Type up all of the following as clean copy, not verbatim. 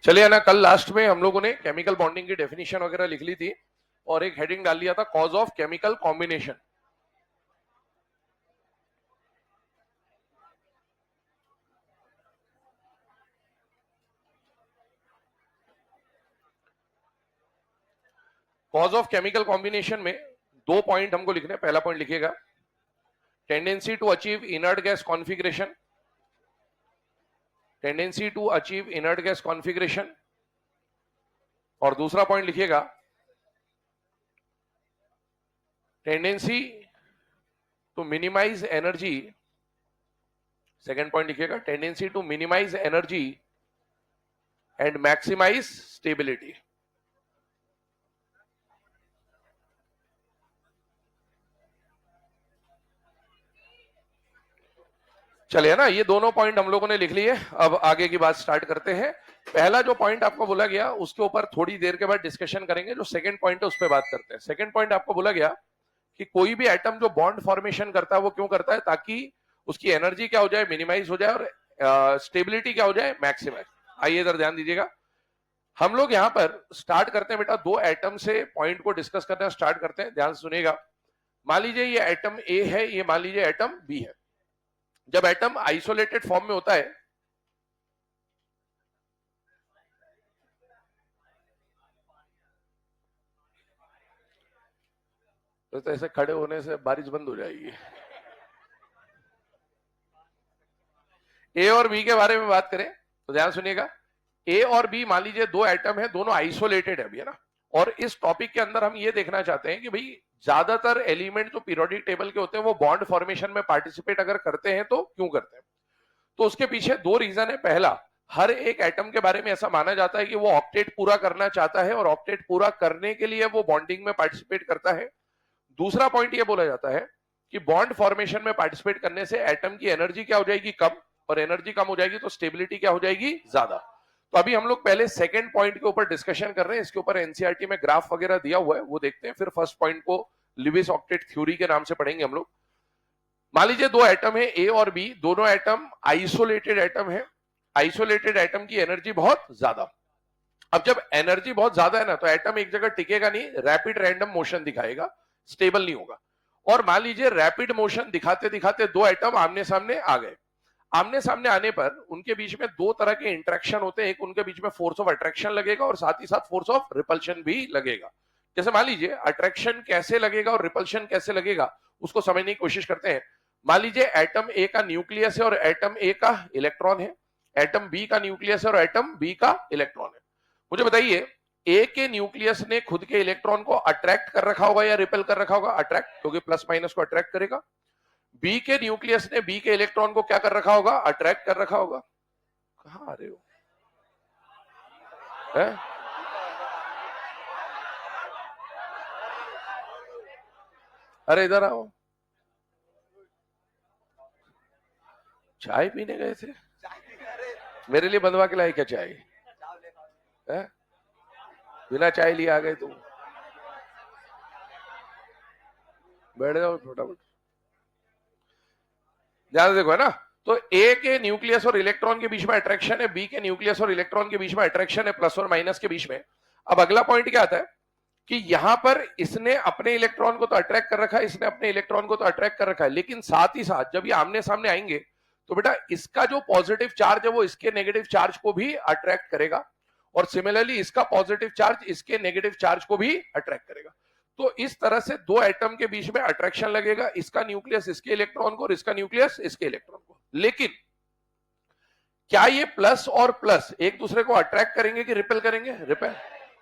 चलिए ना, कल लास्ट में हम लोगों ने केमिकल बॉन्डिंग की डेफिनेशन वगैरह लिख ली थी और एक हेडिंग डाल लिया था cause of chemical combination. Cause of chemical combination में दो पॉइंट हमको लिखने। पहला पॉइंट लिखिएगा, tendency to achieve inert gas configuration, tendency to achieve inert gas configuration. और दूसरा पॉइंट लिखिएगा, tendency to minimise energy. Second point लिखिएगा, tendency to minimise energy and maximise stability. चलिए ना, ये दोनों पॉइंट हम लोगों ने लिख लिए। अब आगे की बात स्टार्ट करते हैं। पहला जो पॉइंट आपको बोला गया उसके ऊपर थोड़ी देर के बाद डिस्कशन करेंगे। जो सेकंड पॉइंट है उस पर बात करते हैं। सेकंड पॉइंट आपको बोला गया कि कोई भी एटम जो बॉन्ड फॉर्मेशन करता है वो क्यों करता है, ताकि उसकी एनर्जी क्या हो जाए, मिनिमाइज हो जाए, और स्टेबिलिटी क्या हो जाए, मैक्सिमाइज। आइए इधर ध्यान दीजिएगा। हम लोग यहाँ पर स्टार्ट करते हैं बेटा, दो एटम से पॉइंट को डिस्कस करना स्टार्ट करते हैं। ध्यान सुनिएगा। मान लीजिए ये एटम ए है, ये मान लीजिए एटम बी है। जब एटम आइसोलेटेड फॉर्म में होता है तो ऐसे खड़े होने से बारिश बंद हो जाएगी। ए और बी के बारे में बात करें तो ध्यान सुनिएगा। ए और बी मान लीजिए दो एटम है, दोनों आइसोलेटेड है, ना। और इस टॉपिक के अंदर हम ये देखना चाहते हैं कि भाई ज्यादातर एलिमेंट जो पीरियोडिक टेबल के होते हैं वो बॉन्ड फॉर्मेशन में पार्टिसिपेट अगर करते हैं तो क्यों करते हैं। तो उसके पीछे दो रीजन है। पहला, हर एक एटम के बारे में ऐसा माना जाता है कि वो ऑक्टेट पूरा करना चाहता है और ऑक्टेट पूरा करने के लिए वो बॉन्डिंग में पार्टिसिपेट करता है। दूसरा पॉइंट ये बोला जाता है कि बॉन्ड फॉर्मेशन में पार्टिसिपेट करने से एटम की एनर्जी क्या हो जाएगी, कम, और एनर्जी कम हो जाएगी तो स्टेबिलिटी क्या हो जाएगी, ज्यादा। तो अभी हम लोग पहले सेकंड पॉइंट के ऊपर डिस्कशन कर रहे हैं। इसके ऊपर एनसीईआरटी में ग्राफ वगैरह दिया हुआ है, वो देखते हैं। फिर फर्स्ट पॉइंट को लिविस ऑक्टेट थ्योरी के नाम से पढ़ेंगे हम लोग। मान लीजिए दो एटम है, ए और बी, दोनों एटम आइसोलेटेड एटम है। आइसोलेटेड एटम की एनर्जी बहुत ज्यादा। अब जब एनर्जी बहुत ज्यादा है ना, तो एटम एक जगह टिकेगा नहीं, रैपिड रैंडम मोशन दिखाएगा, स्टेबल नहीं होगा। और मान लीजिए रैपिड मोशन दिखाते दिखाते दो एटम आमने सामने आ गए। आमने सामने आने पर उनके बीच में दो तरह के इंटरेक्शन होते हैं। एक, उनके बीच में फोर्स ऑफ अट्रैक्शन लगेगा और साथ ही साथ फोर्स ऑफ रिपल्शन भी लगेगा। जैसे मान लीजिए अट्रैक्शन कैसे लगेगा और रिपल्शन कैसे लगेगा उसको समझने की कोशिश करते हैं। मान लीजिए एटम ए का न्यूक्लियस है और एटम ए का इलेक्ट्रॉन है। एटम बी का न्यूक्लियस है और एटम बी का इलेक्ट्रॉन है। मुझे बताइए, ए के न्यूक्लियस ने खुद के इलेक्ट्रॉन को अट्रैक्ट कर रखा होगा या रिपेल कर रखा होगा? अट्रैक्ट, क्योंकि प्लस माइनस को अट्रैक्ट करेगा। बी के न्यूक्लियस ने बी के इलेक्ट्रॉन को क्या कर रखा होगा? अट्रैक्ट कर रखा होगा। कहां आ रहे हो है? अरे इधर आओ। चाय पीने गए थे? मेरे लिए बंधवा के लाई क्या चाय है? बिना चाय लिए आ गए तुम। बैठ जाओ फटाफट। ध्यान देखो, है ना। तो ए के न्यूक्लियस और इलेक्ट्रॉन के बीच में अट्रैक्शन है, बी के न्यूक्लियस और इलेक्ट्रॉन के बीच में अट्रैक्शन है, प्लस और माइनस के बीच में। अब अगला पॉइंट क्या आता है कि यहां पर इसने अपने इलेक्ट्रॉन को तो अट्रैक्ट कर रखा है, इसने अपने इलेक्ट्रॉन को तो अट्रैक्ट कर रखा है, लेकिन साथ ही साथ जब ये आमने सामने आएंगे तो बेटा इसका जो पॉजिटिव चार्ज है वो इसके नेगेटिव चार्ज को भी अट्रैक्ट करेगा, और सिमिलरली इसका पॉजिटिव चार्ज इसके नेगेटिव चार्ज को भी अट्रैक्ट करेगा। तो इस तरह से दो एटम के बीच में अट्रैक्शन लगेगा, इसका न्यूक्लियस इसके इलेक्ट्रॉन को और इसका न्यूक्लियस इसके इलेक्ट्रॉन को। लेकिन क्या ये प्लस और प्लस एक दूसरे को अट्रैक्ट करेंगे कि रिपेल करेंगे? रिपेल।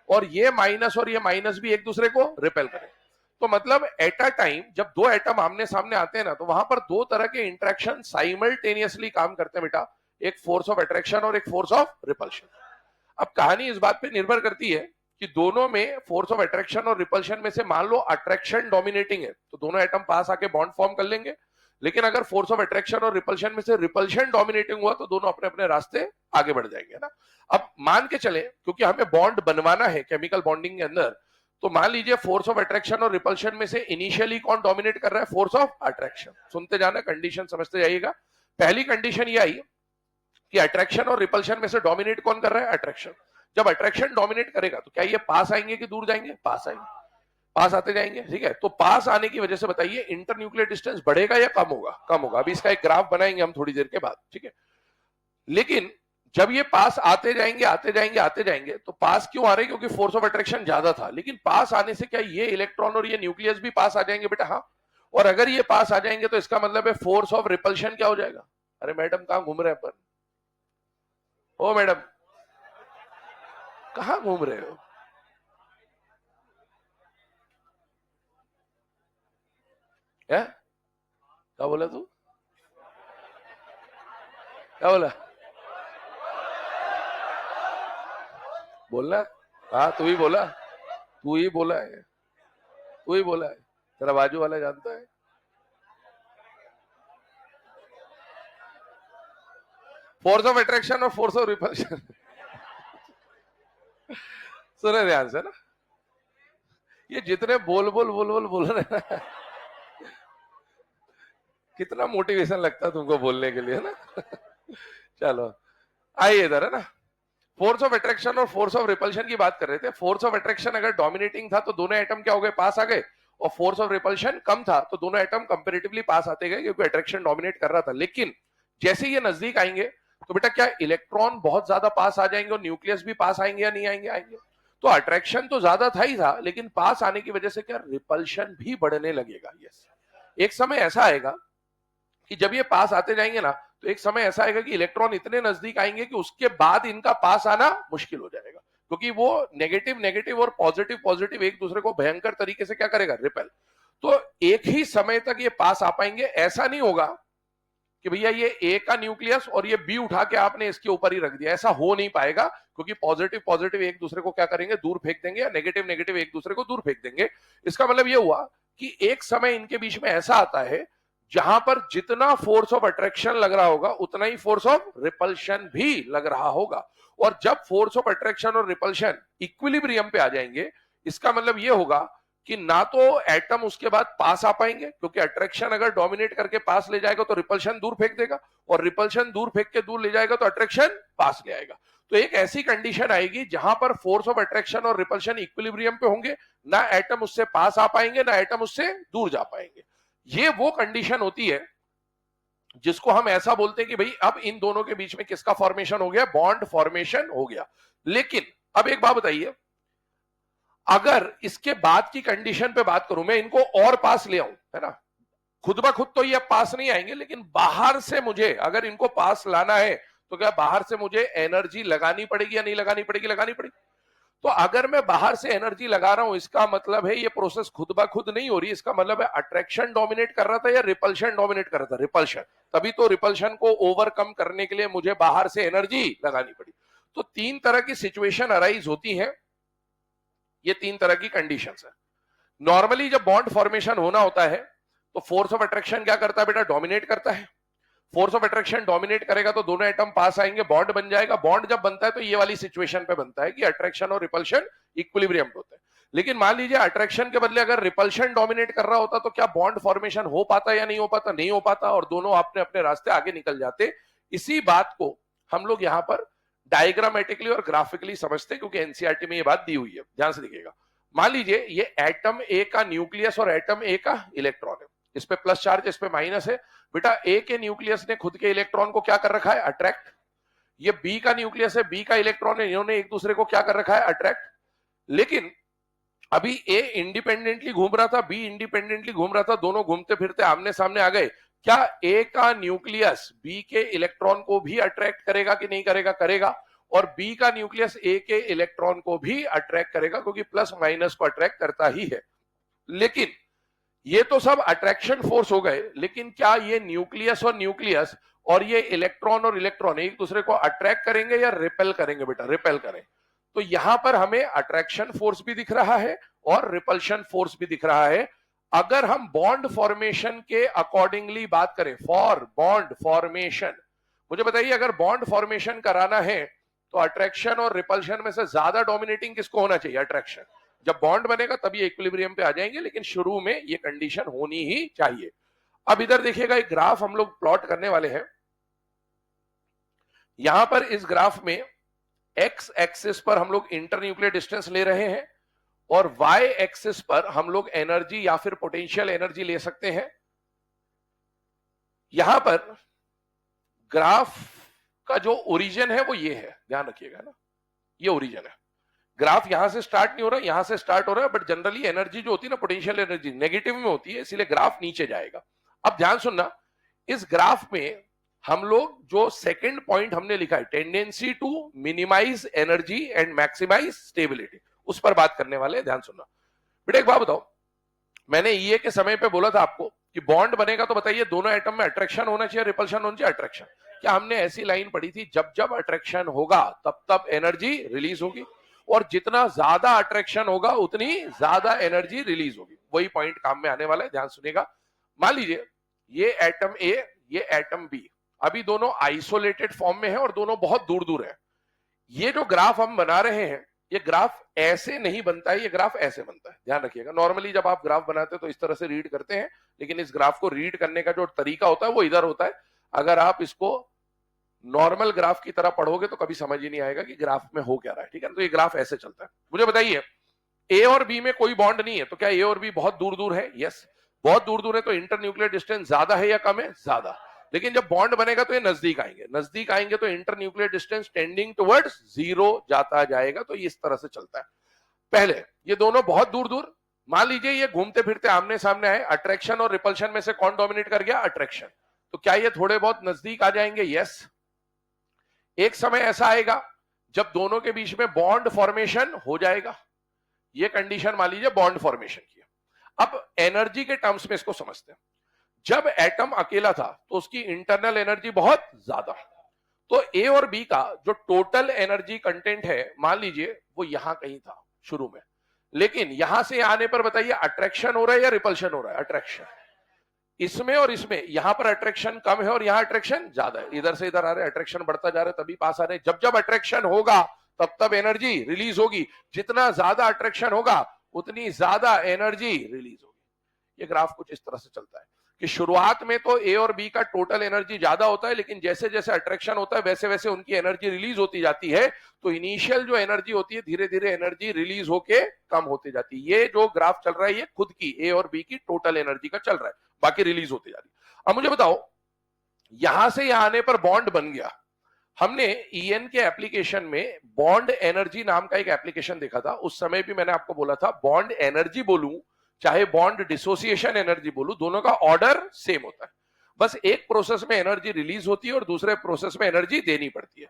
और ये माइनस भी एक दूसरे को रिपेल करें। तो मतलब एट अ टाइम जब दो एटम आमने सामने आते हैं ना, तो वहां पर दो तरह के इंटरेक्शन साइमल्टेनियसली काम करते हैं बेटा। एक फोर्स ऑफ अट्रैक्शन और एक फोर्स ऑफ रिपल्शन। अब कहानी इस बात पे निर्भर करती है कि दोनों में फोर्स ऑफ अट्रैक्शन और रिपल्शन में से मान लो अट्रैक्शन डोमिनेटिंग है तो दोनों एटम पास आके बॉन्ड फॉर्म कर लेंगे। लेकिन अगर फोर्स ऑफ अट्रैक्शन और रिपल्शन में से रिपल्शन डोमिनेटिंग हुआ तो दोनों अपने अपने रास्ते आगे बढ़ जाएंगे ना। अब मान के चले, क्योंकि हमें बॉन्ड बनवाना है केमिकल बॉन्डिंग के अंदर, तो मान लीजिए फोर्स ऑफ अट्रैक्शन और रिपल्शन में से इनिशियली कौन डोमिनेट कर रहा है? Force of attraction. सुनते जाना, कंडीशन समझते जाइएगा। पहली कंडीशन ये आई कि अट्रैक्शन और रिपल्शन में से डोमिनेट कौन कर रहा है? अट्रैक्शन। जब अट्रैक्शन डोमिनेट करेगा तो क्या ये पास आएंगे कि दूर जाएंगे? पास आएंगे, पास आते जाएंगे, ठीक है। तो पास आने की वजह से बताइए इंटरन्यूक्लियर डिस्टेंस बढ़ेगा या कम होगा? कम होगा। अभी इसका एक ग्राफ बनाएंगे हम थोड़ी देर के बाद, ठीक है। लेकिन जब ये पास आते जाएंगे आते जाएंगे आते जाएंगे, तो पास क्यों आ रहे? क्योंकि फोर्स ऑफ अट्रैक्शन ज्यादा था। लेकिन पास आने से क्या ये इलेक्ट्रॉन और ये न्यूक्लियस भी पास आ जाएंगे बेटा? हाँ। और अगर ये पास आ जाएंगे तो इसका मतलब है फोर्स ऑफ रिपल्शन क्या हो जाएगा? अरे मैडम कहां घूम रहे हैं अपन? ओ मैडम कहां घूम रहे हो? क्या बोला तू? क्या बोला? बोलना। हाँ तू ही बोला, तू ही बोला है, तू ही बोला है, तेरा बाजू वाला जानता है। फोर्स ऑफ अट्रैक्शन और फोर्स ऑफ रिपल्शन सुने ध्यान से ना, ये जितने बोल बोल बोल बोल बोल रहे ना, कितना मोटिवेशन लगता है तुमको बोलने के लिए ना। चलो आइए इधर है ना, फोर्स ऑफ अट्रैक्शन और फोर्स ऑफ रिपल्शन की बात कर रहे थे। फोर्स ऑफ अट्रैक्शन अगर डोमिनेटिंग था तो दोनों एटम क्या हो गए? पास आ गए। और फोर्स ऑफ रिपल्शन कम था तो दोनों एटम कंपैरेटिवली पास आते गए, क्योंकि अट्रैक्शन डोमिनेट कर रहा था। लेकिन जैसे ये नजदीक आएंगे तो बेटा क्या इलेक्ट्रॉन बहुत ज्यादा पास आ जाएंगे और न्यूक्लियस भी पास आएंगे या नहीं आएंगे? आएंगे। तो अट्रैक्शन तो ज्यादा था ही था, लेकिन पास आने की वजह से क्या रिपल्शन भी बढ़ने लगेगा। यस, एक समय ऐसा आएगा कि जब ये पास आते जाएंगे ना, तो एक समय ऐसा आएगा कि इलेक्ट्रॉन इतने नजदीक आएंगे कि उसके बाद इनका पास आना मुश्किल हो जाएगा, क्योंकि वो नेगेटिव नेगेटिव और पॉजिटिव पॉजिटिव एक दूसरे को भयंकर तरीके से क्या करेगा? रिपेल। तो एक ही समय तक ये पास आ पाएंगे। ऐसा नहीं होगा कि भैया ये ए का न्यूक्लियस और ये बी उठा के आपने इसके ऊपर ही रख दिया, ऐसा हो नहीं पाएगा, क्योंकि पॉजिटिव पॉजिटिव एक दूसरे को क्या करेंगे? दूर फेंक देंगे, या नेगेटिव नेगेटिव एक दूसरे को दूर फेंक देंगे। इसका मतलब ये हुआ कि एक समय इनके बीच में ऐसा आता है जहां पर जितना फोर्स ऑफ अट्रैक्शन लग रहा होगा उतना ही फोर्स ऑफ रिपल्शन भी लग रहा होगा। और जब फोर्स ऑफ अट्रैक्शन और रिपल्शन इक्विलिब्रियम पे आ जाएंगे, इसका मतलब यह होगा कि ना तो एटम उसके बाद पास आ पाएंगे, क्योंकि अट्रैक्शन अगर डोमिनेट करके पास ले जाएगा तो रिपल्शन दूर फेंक देगा, और रिपल्शन दूर फेंक के दूर ले जाएगा तो अट्रैक्शन पास ले आएगा। तो एक ऐसी कंडीशन आएगी जहां पर फोर्स ऑफ अट्रैक्शन और रिपल्शन इक्विलिब्रियम पे होंगे, ना एटम उससे पास आ पाएंगे ना एटम उससे दूर जा पाएंगे। ये वो कंडीशन होती है जिसको हम ऐसा बोलते हैं कि भाई अब इन दोनों के बीच में किसका फॉर्मेशन हो गया? बॉन्ड फॉर्मेशन हो गया। लेकिन अब एक बात बताइए, अगर इसके बाद की कंडीशन पे बात करूं, मैं इनको और पास ले आऊं, है ना, खुद ब खुद तो ये पास नहीं आएंगे, लेकिन बाहर से मुझे अगर इनको पास लाना है तो क्या बाहर से मुझे एनर्जी लगानी पड़ेगी या नहीं लगानी पड़ेगी? लगानी पड़ेगी। तो अगर मैं बाहर से एनर्जी लगा रहा हूं, इसका मतलब है ये प्रोसेस खुद ब खुद नहीं हो रही, इसका मतलब है अट्रैक्शन डोमिनेट कर रहा था या रिपल्शन डोमिनेट कर रहा था? रिपल्शन। तभी तो रिपल्शन को ओवरकम करने के लिए मुझे बाहर से एनर्जी लगानी पड़ी। तो तीन तरह की सिचुएशन अराइज होती है, ये तीन तरह की कंडीशंस है। नॉर्मली जब बॉन्ड फॉर्मेशन होना होता है तो फोर्स ऑफ अट्रैक्शन क्या करता है बेटा? डोमिनेट करता है। फोर्स ऑफ अट्रैक्शन डोमिनेट करेगा तो दोनों एटम पास आएंगे, बॉन्ड बन जाएगा। बॉन्ड जब बनता है तो ये वाली सिचुएशन पे बनता है कि अट्रैक्शन और रिपल्शन इक्विलिब्रियम पे होता है। लेकिन मान लीजिए अट्रैक्शन के बदले अगर रिपल्शन डोमिनेट कर रहा होता तो क्या बॉन्ड फॉर्मेशन हो पाता या नहीं हो पाता? नहीं हो पाता, और दोनों अपने अपने रास्ते आगे निकल जाते। इसी बात को हम लोग यहां पर डायग्रामेटिकली और ग्राफिकली समझते, क्योंकि एनसीईआरटी में ये बात दी हुई है, ध्यान से देखिएगा। मान लीजिए ये एटम ए का न्यूक्लियस और एटम ए का इलेक्ट्रॉन है, इस पे प्लस चार्ज इस पे माइनस है। बेटा ए के न्यूक्लियस ने खुद के इलेक्ट्रॉन को क्या कर रखा है? अट्रैक्ट। ये बी का न्यूक्लियस है, बी का इलेक्ट्रॉन है, इन्होंने एक दूसरे को क्या कर रखा है? अट्रैक्ट। लेकिन अभी ए इंडिपेंडेंटली घूम रहा था, बी इंडिपेंडेंटली घूम रहा था, दोनों घूमते फिरते आमने सामने आ गए। क्या ए का न्यूक्लियस बी के इलेक्ट्रॉन को भी अट्रैक्ट करेगा कि नहीं करेगा? करेगा। और बी का न्यूक्लियस ए के इलेक्ट्रॉन को भी अट्रैक्ट करेगा, क्योंकि प्लस माइनस को अट्रैक्ट करता ही है। लेकिन ये तो सब अट्रैक्शन फोर्स हो गए, लेकिन क्या ये न्यूक्लियस और ये इलेक्ट्रॉन और इलेक्ट्रॉन एक दूसरे को अट्रैक्ट करेंगे या रिपेल करेंगे? बेटा रिपेल करें। तो यहां पर हमें अट्रैक्शन फोर्स भी दिख रहा है और रिपल्शन फोर्स भी दिख रहा है। अगर हम बॉन्ड फॉर्मेशन के अकॉर्डिंगली बात करें, फॉर बॉन्ड फॉर्मेशन, मुझे बताइए अगर बॉन्ड फॉर्मेशन कराना है तो अट्रैक्शन और रिपल्शन में से ज्यादा डोमिनेटिंग किसको होना चाहिए? अट्रैक्शन। जब बॉन्ड बनेगा तब ये इक्विलिब्रियम पे आ जाएंगे, लेकिन शुरू में ये कंडीशन होनी ही चाहिए। अब इधर देखिएगा, एक ग्राफ हम लोग प्लॉट करने वाले हैं। यहां पर इस ग्राफ में एक्स एक्सिस पर हम लोग इंटरन्यूक्लियर डिस्टेंस ले रहे हैं और वाई एक्सिस पर हम लोग एनर्जी या फिर पोटेंशियल एनर्जी ले सकते हैं। यहां पर ग्राफ का जो ओरिजिन है वो ये है, ध्यान रखिएगा ना, ये ओरिजिन है। ग्राफ यहां से स्टार्ट नहीं हो रहा, यहां से स्टार्ट हो रहा है, बट जनरली एनर्जी जो होती है ना, पोटेंशियल एनर्जी नेगेटिव में होती है, इसीलिए ग्राफ नीचे जाएगा। अब ध्यान सुनना, इस ग्राफ में हम लोग जो सेकंड पॉइंट हमने लिखा है, tendency to minimise energy and maximise stability, उस पर बात करने वाले हैं। ध्यान सुनना बेटा, एक बात बताओ, मैंने ईए के समय पे बोला था आपको कि बॉन्ड बनेगा तो बताइए दोनों एटम में अट्रैक्शन होना चाहिए, रिपल्शन होना चाहिए, अट्रैक्शन। क्या हमने ऐसी लाइन पढ़ी थी, जब जब अट्रैक्शन होगा तब तब एनर्जी रिलीज होगी, और जितना ज्यादा अट्रैक्शन होगा उतनी ज्यादा एनर्जी रिलीज होगी। वही पॉइंट काम में आने वाला है, ध्यान सुनिएगा। मान लीजिए ये एटम ए, ये एटम बी, अभी दोनों आइसोलेटेड फॉर्म में है और दोनों बहुत दूर दूर है। ये जो ग्राफ हम बना रहे हैं, ये ग्राफ ऐसे नहीं बनता है, ये ग्राफ ऐसे बनता है, ध्यान रखिएगा। नॉर्मली जब आप ग्राफ बनाते हैं तो इस तरह से रीड करते हैं, लेकिन इस ग्राफ को रीड करने का जो तरीका होता है वो इधर होता है। अगर आप इसको नॉर्मल ग्राफ की तरह पढ़ोगे तो कभी समझ ही नहीं आएगा कि ग्राफ में हो क्या रहा है, ठीक है। तो ये ग्राफ ऐसे चलता है। मुझे बताइए, ए और बी में कोई बॉन्ड नहीं है, तो क्या ए और बी बहुत दूर दूर है? यस, बहुत दूर दूर है, तो इंटरन्यूक्लियर डिस्टेंस ज्यादा है या कम है? ज्यादा। लेकिन जब बॉन्ड बनेगा तो ये नजदीक आएंगे, नजदीक आएंगे तो internuclear distance tending towards zero जाता जाएगा। तो ये इस तरह से चलता है। पहले ये दोनों बहुत दूर दूर, मान लीजिए ये घूमते फिरते आमने सामने आए, अट्रैक्शन और रिपल्शन में से कौन डोमिनेट कर गया? अट्रैक्शन। तो क्या ये थोड़े बहुत नजदीक आ जाएंगे? यस। एक समय ऐसा आएगा जब दोनों के बीच में बॉन्ड फॉर्मेशन हो जाएगा। ये कंडीशन मान लीजिए बॉन्ड फॉर्मेशन की। अब एनर्जी के टर्म्स में इसको समझते हैं। जब एटम अकेला था तो उसकी इंटरनल एनर्जी बहुत ज्यादा, तो ए और बी का जो टोटल एनर्जी कंटेंट है, मान लीजिए वो यहां कहीं था शुरू में, लेकिन यहां से आने पर बताइए अट्रैक्शन हो रहा है या रिपल्शन हो रहा है? अट्रैक्शन। इसमें और इसमें, यहां पर अट्रैक्शन कम है और यहां अट्रैक्शन ज्यादा है, इधर से इधर आ रहे, अट्रैक्शन बढ़ता जा रहा है तभी पास आ रहे। जब जब अट्रैक्शन होगा तब तब एनर्जी रिलीज होगी, जितना ज्यादा अट्रैक्शन होगा उतनी ज्यादा एनर्जी रिलीज होगी। ये ग्राफ कुछ इस तरह से चलता है कि शुरुआत में तो ए और बी का टोटल एनर्जी ज्यादा होता है, लेकिन जैसे जैसे अट्रैक्शन होता है वैसे वैसे उनकी एनर्जी रिलीज होती जाती है। तो इनिशियल जो एनर्जी होती है धीरे धीरे एनर्जी रिलीज होके कम होती जाती है। ये जो ग्राफ चल रहा है ये खुद की ए और बी की टोटल एनर्जी का चल रहा है, बाकी रिलीज होती जा रही है। अब मुझे बताओ, यहां से यहां आने पर बॉन्ड बन गया। हमने ईएन के एप्लीकेशन में बॉन्ड एनर्जी नाम का एक एप्लीकेशन देखा था। उस समय भी मैंने आपको बोला था, बॉन्ड एनर्जी बोलूं चाहे बॉन्ड डिसोसिएशन एनर्जी बोलूं, दोनों का ऑर्डर सेम होता है। बस एक प्रोसेस में एनर्जी रिलीज होती है और दूसरे प्रोसेस में एनर्जी देनी पड़ती है।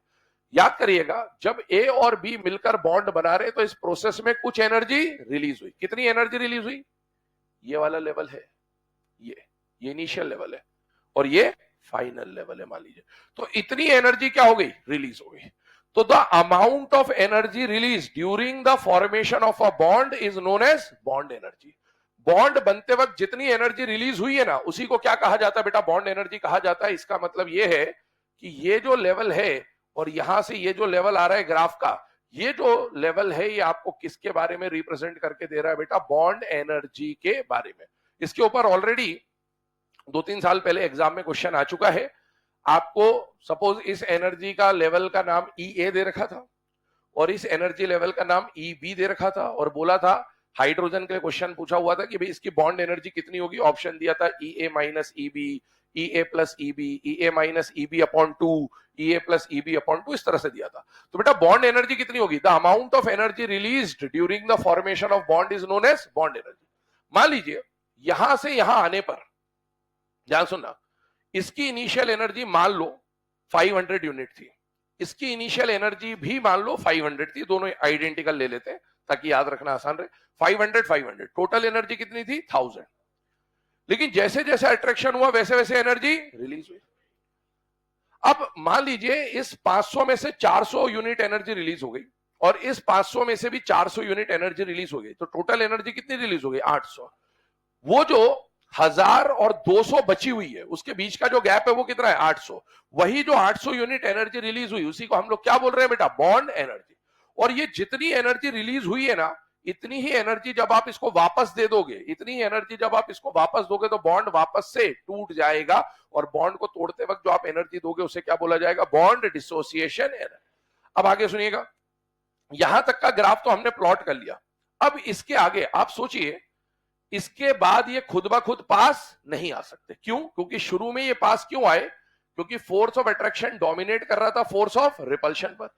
याद करिएगा, जब ए और बी मिलकर बॉन्ड बना रहे तो इस प्रोसेस में कुछ एनर्जी रिलीज हुई। कितनी एनर्जी रिलीज हुई? ये वाला लेवल है, ये इनिशियल लेवल है, और ये फाइनल लेवल है मान लीजिए। तो इतनी एनर्जी क्या हो गई? रिलीज हो गई। तो the amount of energy release during the formation of a bond is known as bond energy. Bond बनते वक्त जितनी एनर्जी रिलीज हुई है ना, उसी को क्या कहा जाता है बेटा? बॉन्ड एनर्जी कहा जाता है। इसका मतलब ये है कि ये जो लेवल है और यहां से ये जो लेवल आ रहा है ग्राफ का, ये जो लेवल है ये आपको किसके बारे में रिप्रेजेंट करके दे रहा है बेटा? बॉन्ड एनर्जी के बारे में। इसके ऊपर ऑलरेडी 2-3 साल पहले एग्जाम में क्वेश्चन आ चुका है। आपको सपोज इस एनर्जी का लेवल का नाम ई ए दे रखा था और इस एनर्जी लेवल का नाम ई बी दे रखा था, और बोला था हाइड्रोजन के लिए क्वेश्चन पूछा हुआ था कि भाई इसकी बॉन्ड एनर्जी कितनी होगी। ऑप्शन दिया था ई ए माइनस ई बी, ई ए प्लस ई बी, ई ए माइनस ई बी अपॉन 2, ई ए प्लस ई बी अपॉन 2, इस तरह से दिया था। तो बेटा बॉन्ड एनर्जी कितनी होगी? The amount of energy released during the formation of bond is known as bond energy. मान लीजिए यहां से यहां आने पर, ध्यान सुनना, इसकी इनिशियल एनर्जी मान लो 500 यूनिट थी, इसकी इनिशियल एनर्जी भी मान लो 500 थी, दोनों आइडेंटिकल ले लेते हैं ताकि याद रखना आसान रहे। 500 टोटल एनर्जी कितनी थी? 1000। लेकिन जैसे जैसे अट्रैक्शन हुआ वैसे वैसे एनर्जी रिलीज हुई। अब मान लीजिए इस 500 में से 400 यूनिट एनर्जी रिलीज हो गई और इस 500 में से भी 400 यूनिट एनर्जी रिलीज हो गई, तो टोटल एनर्जी कितनी रिलीज हो गई? 800। वो जो 1000 और 200 बची हुई है उसके बीच का जो गैप है वो कितना है? 800। वही जो 800 यूनिट एनर्जी रिलीज हुई उसी को हम लोग क्या बोल रहे हैं बेटा? Bond energy. और ये जितनी एनर्जी रिलीज हुई है ना, इतनी ही एनर्जी जब आप इसको वापस दे दोगे, इतनी ही एनर्जी जब आप इसको वापस दोगे तो बॉन्ड वापस से टूट जाएगा, और बॉन्ड को तोड़ते वक्त जो आप एनर्जी दोगे उसे क्या बोला जाएगा? Bond dissociation energy. अब आगे सुनिएगा, यहां तक का ग्राफ तो हमने प्लॉट कर लिया। अब इसके आगे आप सोचिए, इसके बाद ये खुद ब खुद पास नहीं आ सकते। क्यों? क्योंकि शुरू में ये पास क्यों आए? क्योंकि फोर्स ऑफ अट्रैक्शन डोमिनेट कर रहा था फोर्स ऑफ रिपल्शन पर।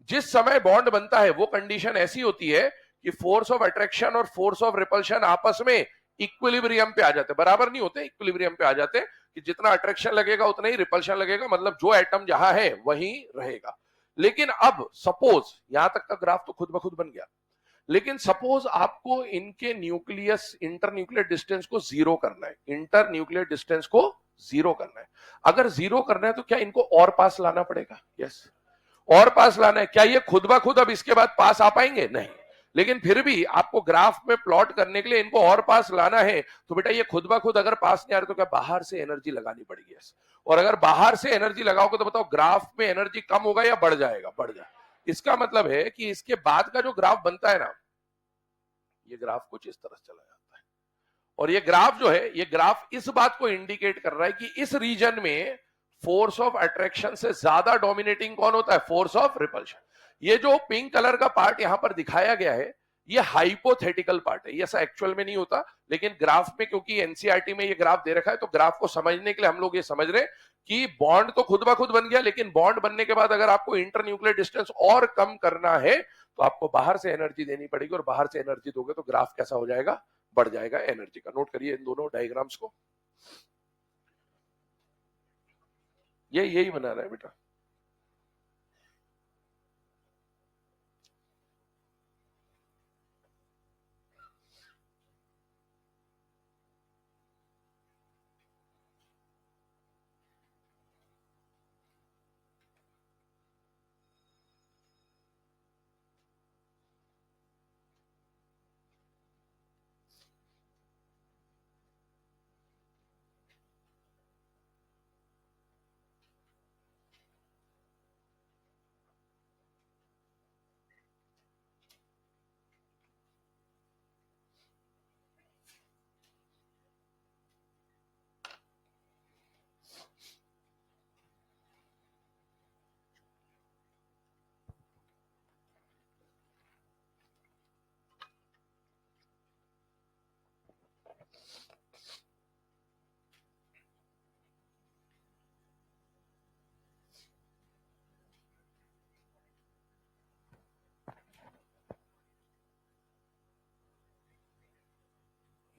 जिस समय बॉन्ड बनता है वो कंडीशन ऐसी होती है कि फोर्स ऑफ अट्रैक्शन और फोर्स ऑफ रिपल्शन आपस में इक्विलिब्रियम पे आ जाते, बराबर नहीं होते, इक्विलिब्रियम पे आ जाते कि जितना अट्रैक्शन लगेगा उतना ही रिपल्शन लगेगा, मतलब जो एटम जहां है वहीं रहेगा। लेकिन अब सपोज यहां तक का ग्राफ तो खुद ब खुद बन गया, लेकिन सपोज आपको इनके न्यूक्लियस इंटर न्यूक्लियर डिस्टेंस को जीरो करना है, इंटर न्यूक्लियर डिस्टेंस को जीरो करना है। अगर जीरो करना है तो क्या इनको और पास लाना पड़ेगा? यस, और पास लाना है। क्या ये खुद ब खुद अब इसके बाद पास आ पाएंगे? नहीं। लेकिन फिर भी आपको ग्राफ में प्लॉट करने के लिए इनको और पास लाना है, तो बेटा ये खुद ब खुद अगर पास नहीं आ रहे तो क्या बाहर से एनर्जी लगानी पड़ेगी? यस। और अगर बाहर से एनर्जी लगाओगे तो बताओ ग्राफ में एनर्जी कम होगा या बढ़ जाएगा? बढ़ जाएगा। इसका मतलब है कि इसके बाद का जो ग्राफ बनता है ना, ये ग्राफ कुछ इस तरह चला जाता है। और ये ग्राफ जो है, ये ग्राफ इस बात को इंडिकेट कर रहा है कि इस रीजन में फोर्स ऑफ अट्रैक्शन से ज्यादा डोमिनेटिंग कौन होता है? Force of repulsion. ये जो पिंक कलर का पार्ट यहां पर दिखाया गया है, ये हाइपोथेटिकल पार्ट है, ये ऐसा एक्चुअल में नहीं होता, लेकिन ग्राफ में क्योंकि एनसीईआरटी में ये ग्राफ दे रखा है तो ग्राफ को समझने के लिए हम लोग ये समझ रहे हैं कि बॉन्ड तो खुद ब खुद बन गया, लेकिन बॉन्ड बनने के बाद अगर आपको इंटर न्यूक्लियर डिस्टेंस और कम करना है तो आपको बाहर से एनर्जी देनी पड़ेगी, और बाहर से एनर्जी दोगे तो ग्राफ कैसा हो जाएगा? बढ़ जाएगा एनर्जी का। नोट करिए इन दोनों डायग्राम्स को, ये यही बना रहा है बेटा।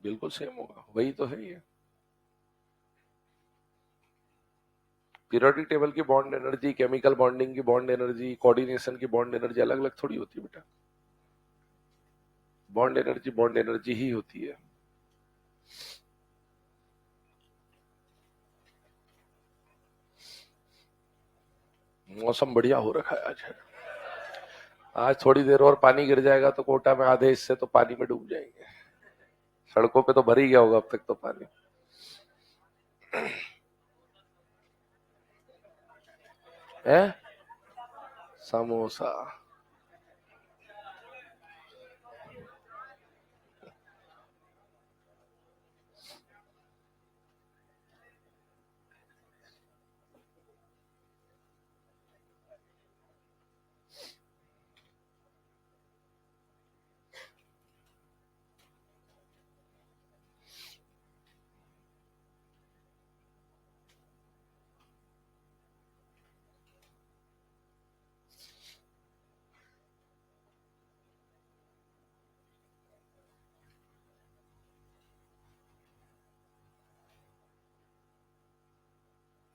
बिल्कुल सेम होगा, वही तो है ये। पीरियोडिक टेबल की बॉन्ड एनर्जी, केमिकल बॉन्डिंग की बॉन्ड एनर्जी, कोऑर्डिनेशन की बॉन्ड एनर्जी अलग अलग थोड़ी होती है बेटा। बॉन्ड एनर्जी ही होती है। मौसम बढ़िया हो रखा है आज है। आज थोड़ी देर और पानी गिर जाएगा तो कोटा में आधे हिस्से तो पानी में डूब जाएंगे। सड़कों पे तो भर ही गया होगा अब तक तो पानी। है समोसा।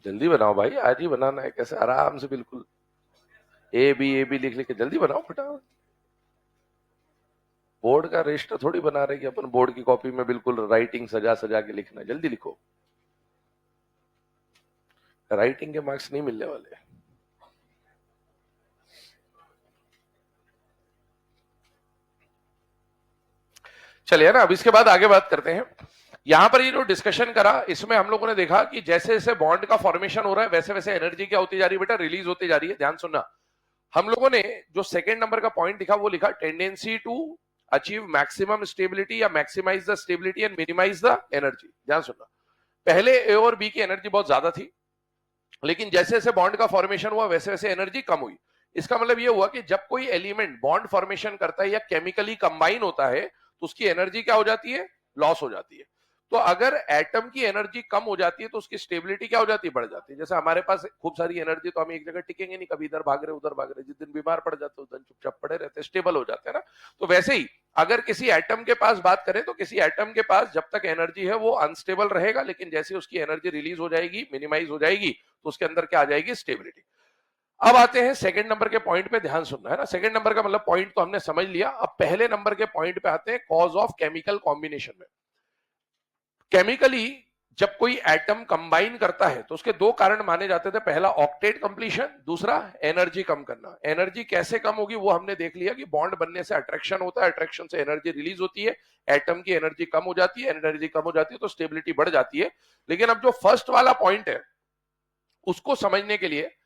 जल्दी बनाओ भाई, आज ही बनाना है, कैसे आराम से बिल्कुल ए बी लिख लिख के जल्दी बनाओ फटाफट। बोर्ड का रजिस्टर थोड़ी बना रहे कि अपन बोर्ड की कॉपी में बिल्कुल राइटिंग सजा सजा के लिखना। जल्दी लिखो, राइटिंग के मार्क्स नहीं मिलने वाले। चलिए ना, अब इसके बाद आगे बात करते हैं। यहां पर ये जो डिस्कशन करा, इसमें हम लोगों ने देखा कि जैसे जैसे बॉन्ड का फॉर्मेशन हो रहा है वैसे वैसे एनर्जी क्या होती जा रही है बेटा? रिलीज होती जा रही है। ध्यान सुनना, हम लोगों ने जो सेकंड नंबर का पॉइंट लिखा वो लिखा tendency to achieve maximum stability या maximise the stability and minimise the energy. ध्यान सुनना, पहले ए और बी की एनर्जी बहुत ज्यादा थी, लेकिन जैसे जैसे बॉन्ड का फॉर्मेशन हुआ वैसे वैसे एनर्जी कम हुई। इसका मतलब ये हुआ कि जब कोई एलिमेंट बॉन्ड फॉर्मेशन करता है या केमिकली कंबाइन होता है तो उसकी एनर्जी क्या हो जाती है, लॉस हो जाती है। तो अगर एटम की एनर्जी कम हो जाती है तो उसकी स्टेबिलिटी क्या हो जाती है, बढ़ जाती है। जैसे हमारे पास खूब सारी एनर्जी तो हम एक जगह टिकेंगे नहीं, कभी इधर भाग रहे उधर भाग रहे, जिस दिन बीमार पड़ जाते उस दिन चुपचाप पड़े रहते, स्टेबल हो जाते हैं ना। तो वैसे ही अगर किसी एटम के पास बात करें तो किसी एटम के पास जब तक एनर्जी है वो अनस्टेबल रहेगा, लेकिन जैसे उसकी एनर्जी रिलीज हो जाएगी, मिनिमाइज हो जाएगी, तो उसके अंदर क्या आ जाएगी, स्टेबिलिटी। अब आते हैं सेकंड नंबर के पॉइंट पे, ध्यान सुनना है ना। सेकंड नंबर का मतलब पॉइंट तो हमने समझ लिया। अब पहले नंबर के पॉइंट पे आते हैं, कॉज ऑफ केमिकल कॉम्बिनेशन में। केमिकली जब कोई एटम कंबाइन करता है तो उसके दो कारण माने जाते थे, पहला ऑक्टेट कंप्लीशन, दूसरा एनर्जी कम करना। एनर्जी कैसे कम होगी वो हमने देख लिया कि बॉन्ड बनने से अट्रैक्शन होता है, अट्रैक्शन से एनर्जी रिलीज होती है, एटम की एनर्जी कम हो जाती है, एनर्जी कम हो जाती है तो स्टेबिलिटी बढ़ जाती है। लेकिन अब जो फर्स्ट वाला पॉइंट है उसको समझने के लिए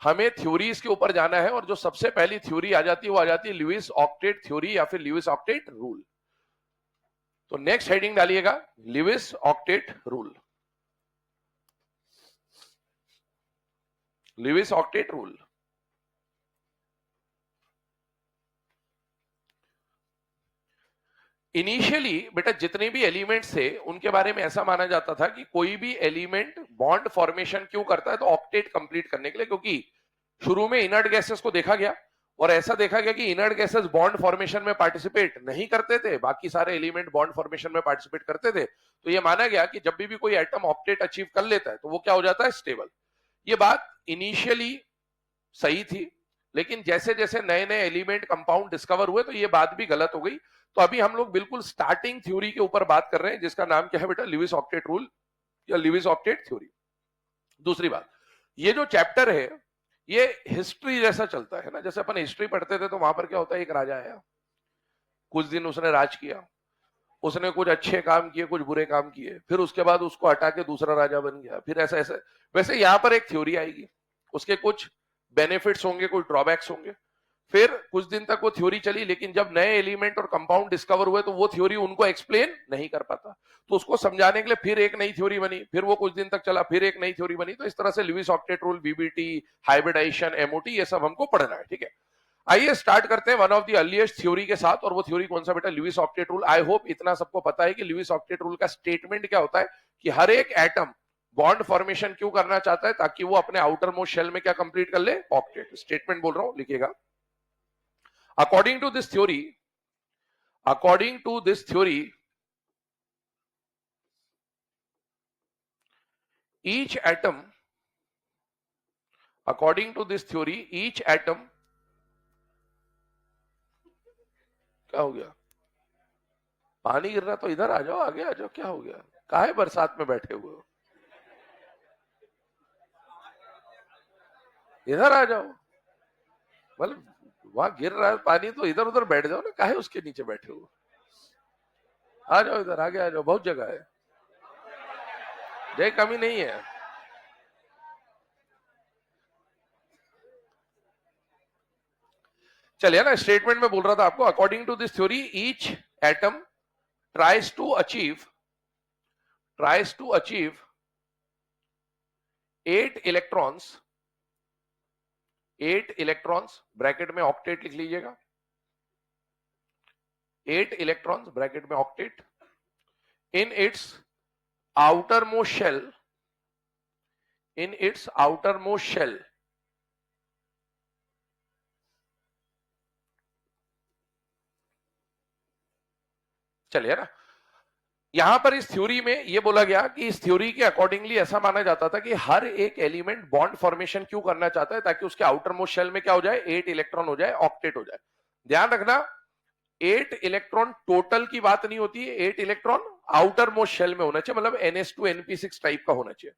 हमें थ्योरीज के ऊपर जाना है, और जो सबसे पहली थ्योरी आ जाती है वो आ जाती है लुईस ऑक्टेट थ्योरी या फिर लुईस ऑक्टेट रूल। तो नेक्स्ट हेडिंग डालिएगा, Lewis octet rule. Lewis octet rule. Initially बेटा जितने भी एलिमेंट्स थे उनके बारे में ऐसा माना जाता था कि कोई भी एलिमेंट बॉन्ड फॉर्मेशन क्यों करता है, तो ऑक्टेट कंप्लीट करने के लिए, क्योंकि शुरू में इनर्ट गैसेस को देखा गया और ऐसा देखा गया कि इनर्ट गैसेस बॉन्ड फॉर्मेशन में पार्टिसिपेट नहीं करते थे, बाकी सारे एलिमेंट बॉन्ड फॉर्मेशन में पार्टिसिपेट करते थे। तो ये माना गया कि जब भी कोई एटम ऑक्टेट अचीव कर लेता है तो वो क्या हो जाता है, स्टेबल। ये बात इनिशियली सही थी, लेकिन जैसे जैसे नए नए एलिमेंट कंपाउंड डिस्कवर हुए तो ये बात भी गलत हो गई। तो अभी हम लोग बिल्कुल स्टार्टिंग थ्योरी के ऊपर बात कर रहे हैं, जिसका नाम क्या है बेटा, लुईस ऑक्टेट रूल या लुईस ऑक्टेट थ्योरी। दूसरी बात, ये जो चैप्टर है ये हिस्ट्री जैसा चलता है ना। जैसे अपन हिस्ट्री पढ़ते थे तो वहां पर क्या होता है, एक राजा आया, कुछ दिन उसने राज किया, उसने कुछ अच्छे काम किए, कुछ बुरे काम किए, फिर उसके बाद उसको हटा के दूसरा राजा बन गया, फिर ऐसा ऐसा। वैसे यहां पर एक थ्योरी आएगी, उसके कुछ बेनिफिट्स होंगे, कुछ ड्रॉबैक्स होंगे, फिर कुछ दिन तक वो थ्योरी चली, लेकिन जब नए एलिमेंट और कंपाउंड डिस्कवर हुए तो वो थ्योरी उनको एक्सप्लेन नहीं कर पाता, तो उसको समझाने के लिए फिर एक नई थ्योरी बनी, फिर वो कुछ दिन तक चला, फिर एक नई थ्योरी बनी। तो इस तरह से Lewis octet rule, VBT, hybridization, MOT, ये सब हमको पढ़ना है, ठीक है। आइए स्टार्ट करते हैं one of the earliest theory के साथ, और वो थ्योरी कौन सा बेटा, Lewis octet rule. I hope इतना सबको पता है कि लुईस ऑक्टेट रूल का स्टेटमेंट क्या होता है, कि हर एक एटम बॉन्ड फॉर्मेशन क्यों करना चाहता है, ताकि वो अपने आउटर मोस्ट शेल में क्या कंप्लीट कर ले, ऑक्टेट। स्टेटमेंट बोल रहा हूं, लिखिएगा। According to this theory, each atom, क्या हो गया, पानी गिर रहा, तो इधर आ जाओ, आगे आ जाओ, क्या हो गया, काहे बरसात में बैठे हुए हो, इधर आ जाओ। मतलब वहां गिर रहा है पानी तो इधर उधर बैठ जाओ ना, काहे उसके नीचे बैठे हो, आ जाओ इधर, आगे आ जाओ, बहुत जगह है, जगह कमी नहीं है। चलिए ना, स्टेटमेंट में बोल रहा था आपको, according to this theory each atom tries to achieve 8 electrons, bracket में ऑक्टेट लिख लीजिएगा, 8 इलेक्ट्रॉन्स ब्रैकेट में octet, in its outermost shell, चलिए ना। यहां पर इस थ्योरी में यह बोला गया कि इस थ्योरी के अकॉर्डिंगली ऐसा माना जाता था कि हर एक एलिमेंट बॉन्ड फॉर्मेशन क्यों करना चाहता है, ताकि उसके आउटर मोस्ट शेल में क्या हो जाए, 8 इलेक्ट्रॉन हो जाए, ऑक्टेट हो जाए। ध्यान रखना, 8 इलेक्ट्रॉन टोटल की बात नहीं होती है, 8 इलेक्ट्रॉन आउटर मोस्ट शेल में होना चाहिए, मतलब NS2 NP6 टाइप का होना चाहिए।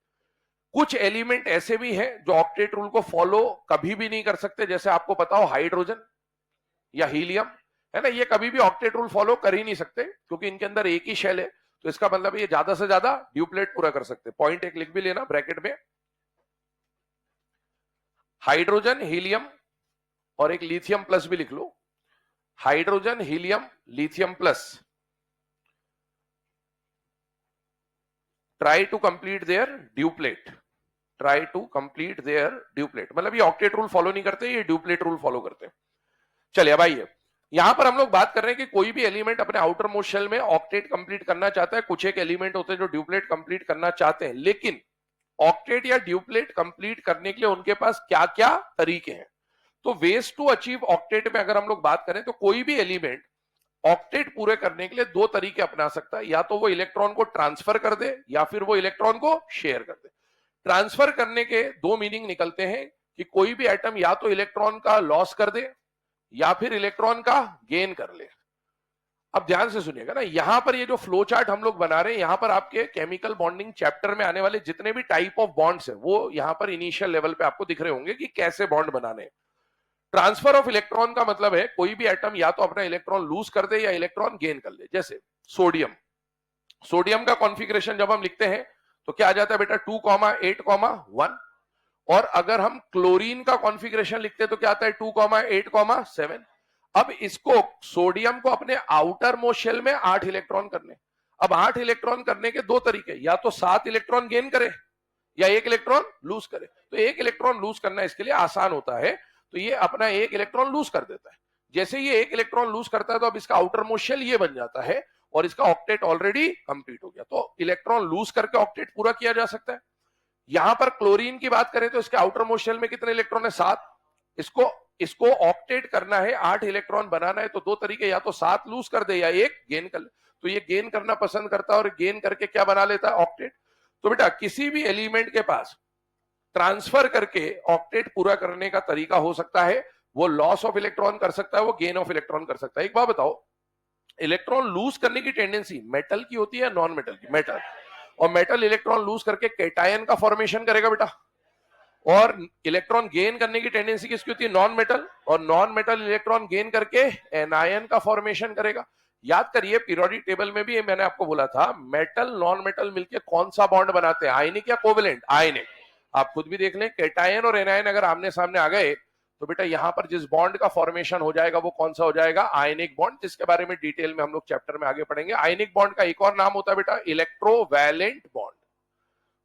कुछ एलिमेंट ऐसे भी हैं जो ऑक्टेट रूल को फॉलो कभी भी नहीं कर सकते, जैसे आपको पता हो हाइड्रोजन या हीलियम, है ना, ये कभी भी ऑक्टेट रूल फॉलो कर ही नहीं सकते, क्योंकि इनके अंदर एक ही शेल है। तो इसका मतलब ये ज्यादा से ज्यादा ड्यूप्लेट पूरा कर सकते। पॉइंट एक लिख भी लेना ब्रैकेट में, हाइड्रोजन, हीलियम और एक लिथियम प्लस भी लिख लो, hydrogen, helium, lithium plus, try to complete their duplet. Try to complete their duplet, मतलब ये ऑक्टेट रूल फॉलो नहीं करते, ये ड्यूप्लेट रूल फॉलो करते हैं। चलिए अब आइए, यहां पर हम लोग बात कर रहे हैं कि कोई भी एलिमेंट अपने आउटर मोस्ट शेल में ऑक्टेट कंप्लीट करना चाहता है। कुछ एक एलिमेंट होते हैं जो ड्यूप्लेट कंप्लीट करना चाहते हैं, लेकिन ऑक्टेट या ड्यूप्लेट कंप्लीट करने के लिए उनके पास क्या क्या तरीके हैं। तो वेज टू अचीव ऑक्टेट में अगर हम लोग बात करें तो कोई भी एलिमेंट ऑक्टेट पूरे करने के लिए दो तरीके अपना सकता है, या तो वो इलेक्ट्रॉन को ट्रांसफर कर दे या फिर वो इलेक्ट्रॉन को शेयर कर दे। ट्रांसफर करने के दो मीनिंग निकलते हैं कि कोई भी एटम या तो इलेक्ट्रॉन का लॉस कर दे या फिर इलेक्ट्रॉन का गेन कर ले। अब ध्यान से सुनिएगा ना, यहां पर ये जो फ्लो चार्ट हम लोग बना रहे हैं, यहां पर आपके केमिकल बॉन्डिंग चैप्टर में आने वाले जितने भी टाइप ऑफ बॉन्ड्स है वो यहां पर इनिशियल लेवल पे आपको दिख रहे होंगे कि कैसे बॉन्ड बनाने हैं। ट्रांसफर ऑफ इलेक्ट्रॉन का मतलब है कोई भी एटम या तो अपना इलेक्ट्रॉन लूज कर दे या इलेक्ट्रॉन गेन कर ले। जैसे सोडियम, सोडियम का कॉन्फ़िगरेशन जब हम लिखते हैं तो क्या आ जाता है बेटा 2,8,1। और अगर हम क्लोरीन का कॉन्फ़िगरेशन लिखते हैं तो क्या आता है 2,8,7। अब इसको सोडियम को अपने आउटर मोस्ट शेल में 8 इलेक्ट्रॉन करने। अब 8 इलेक्ट्रॉन करने के दो तरीके, या तो 7 इलेक्ट्रॉन गेन करे या 1 इलेक्ट्रॉन लूज करे। तो 1 इलेक्ट्रॉन लूज करना इसके लिए आसान होता है, तो ये अपना 1 इलेक्ट्रॉन लूज कर देता है। जैसे ये 1 इलेक्ट्रॉन लूज करता है तो अब इसका आउटर मोस्ट शेल ये बन जाता है और इसका ऑक्टेट ऑलरेडी कंप्लीट हो गया। तो इलेक्ट्रॉन लूज करके ऑक्टेट पूरा किया जा सकता है। यहां पर क्लोरीन की बात करें तो इसके आउटर मोस्ट शेल में कितने इलेक्ट्रॉन है 7। इसको इसको ऑक्टेट करना है, 8 इलेक्ट्रॉन बनाना है, तो दो तरीके, या तो 7 लूज कर दे या 1 गेन कर ले। तो ये गेन करना पसंद करता है और गेन करके क्या बना लेता है ऑक्टेट। तो बेटा किसी भी एलिमेंट के पास ट्रांसफर करके ऑक्टेट पूरा करने का तरीका हो सकता है। वो लॉस ऑफ इलेक्ट्रॉन कर सकता है, वो गेन ऑफ इलेक्ट्रॉन कर सकता है। एक बात बताओ, इलेक्ट्रॉन लूज करने की टेंडेंसी मेटल की होती है नॉन मेटल की? मेटल। और मेटल इलेक्ट्रॉन लूज करके कैटायन का फॉर्मेशन करेगा बेटा। और इलेक्ट्रॉन गेन करने की टेंडेंसी किसकी होती है? Non metal. और नॉन मेटल इलेक्ट्रॉन गेन करके एनायन का फॉर्मेशन करेगा। याद करिए पीरियोडिक टेबल में भी मैंने आपको बोला था मेटल नॉन मेटल मिलकर कौन सा बॉन्ड बनाते हैं, आयनिक या कोवेलेंट? आयनिक। आप खुद भी देख लें, कैटायन और एनायन अगर आमने सामने आ गए तो बेटा यहां पर जिस बॉन्ड का फॉर्मेशन हो जाएगा वो कौन सा हो जाएगा? आयनिक बॉन्ड, जिसके बारे में डिटेल में हम लोग चैप्टर में आगे पढ़ेंगे। आयनिक बॉन्ड का एक और नाम होता है बेटा इलेक्ट्रोवैलेंट बॉन्ड।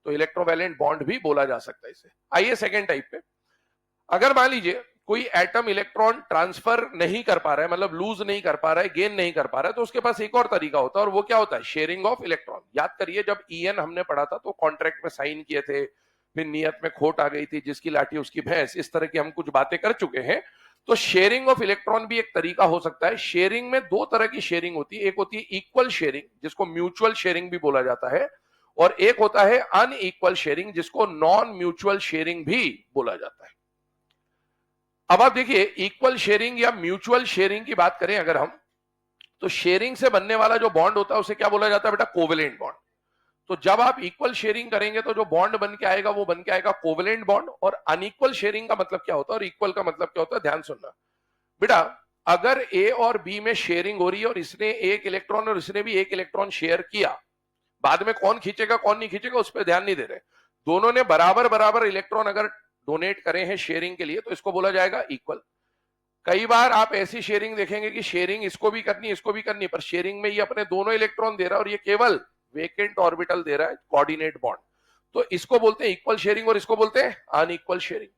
तो इलेक्ट्रोवैलेंट बॉन्ड भी बोला जा सकता है इसे। आइए सेकेंड टाइप पे, अगर मान लीजिए कोई एटम इलेक्ट्रॉन ट्रांसफर नहीं कर पा रहा है, मतलब लूज नहीं कर पा रहा है, गेन नहीं कर पा रहा है, तो उसके पास एक और तरीका होता है और वो क्या होता है? Sharing of electron. याद करिए जब ईएन हमने पढ़ा था तो कॉन्ट्रैक्ट में साइन किए थे, फिर नियत में खोट आ गई थी, जिसकी लाठी उसकी भैंस, इस तरह की हम कुछ बातें कर चुके हैं। तो शेयरिंग ऑफ इलेक्ट्रॉन भी एक तरीका हो सकता है। शेयरिंग में दो तरह की शेयरिंग होती है, एक होती है इक्वल शेयरिंग जिसको म्यूचुअल शेयरिंग भी बोला जाता है, और एक होता है अनइक्वल शेयरिंग जिसको नॉन म्यूचुअल शेयरिंग भी बोला जाता है। अब आप देखिए इक्वल शेयरिंग या म्यूचुअल शेयरिंग की बात करें अगर हम, तो शेयरिंग से बनने वाला जो बॉन्ड होता है उसे क्या बोला जाता है बेटा? Covalent bond. तो जब आप इक्वल शेयरिंग करेंगे तो जो बॉन्ड बन के आएगा वो बन के आएगा कोवेलेंट बॉन्ड। और अनइक्वल शेयरिंग का मतलब क्या होता है और इक्वल का मतलब क्या होता है, ध्यान सुनना बेटा। अगर ए और बी में शेयरिंग हो रही है और इसने एक इलेक्ट्रॉन और इसने भी एक इलेक्ट्रॉन शेयर किया, बाद में कौन खींचेगा कौन नहीं खींचेगा उस पर ध्यान नहीं दे रहे, दोनों ने बराबर बराबर इलेक्ट्रॉन अगर डोनेट करे हैं शेयरिंग के लिए तो इसको बोला जाएगा इक्वल। कई बार आप ऐसी शेयरिंग देखेंगे कि शेयरिंग इसको भी करनी इसको भी करनी, पर शेयरिंग में ये अपने दोनों इलेक्ट्रॉन दे रहा है और ये केवल वेकेंट ऑर्बिटल दे रहा है, कोऑर्डिनेट बॉन्ड। तो इसको बोलते हैं इक्वल शेयरिंग और इसको बोलते हैं अनइक्वल शेयरिंग।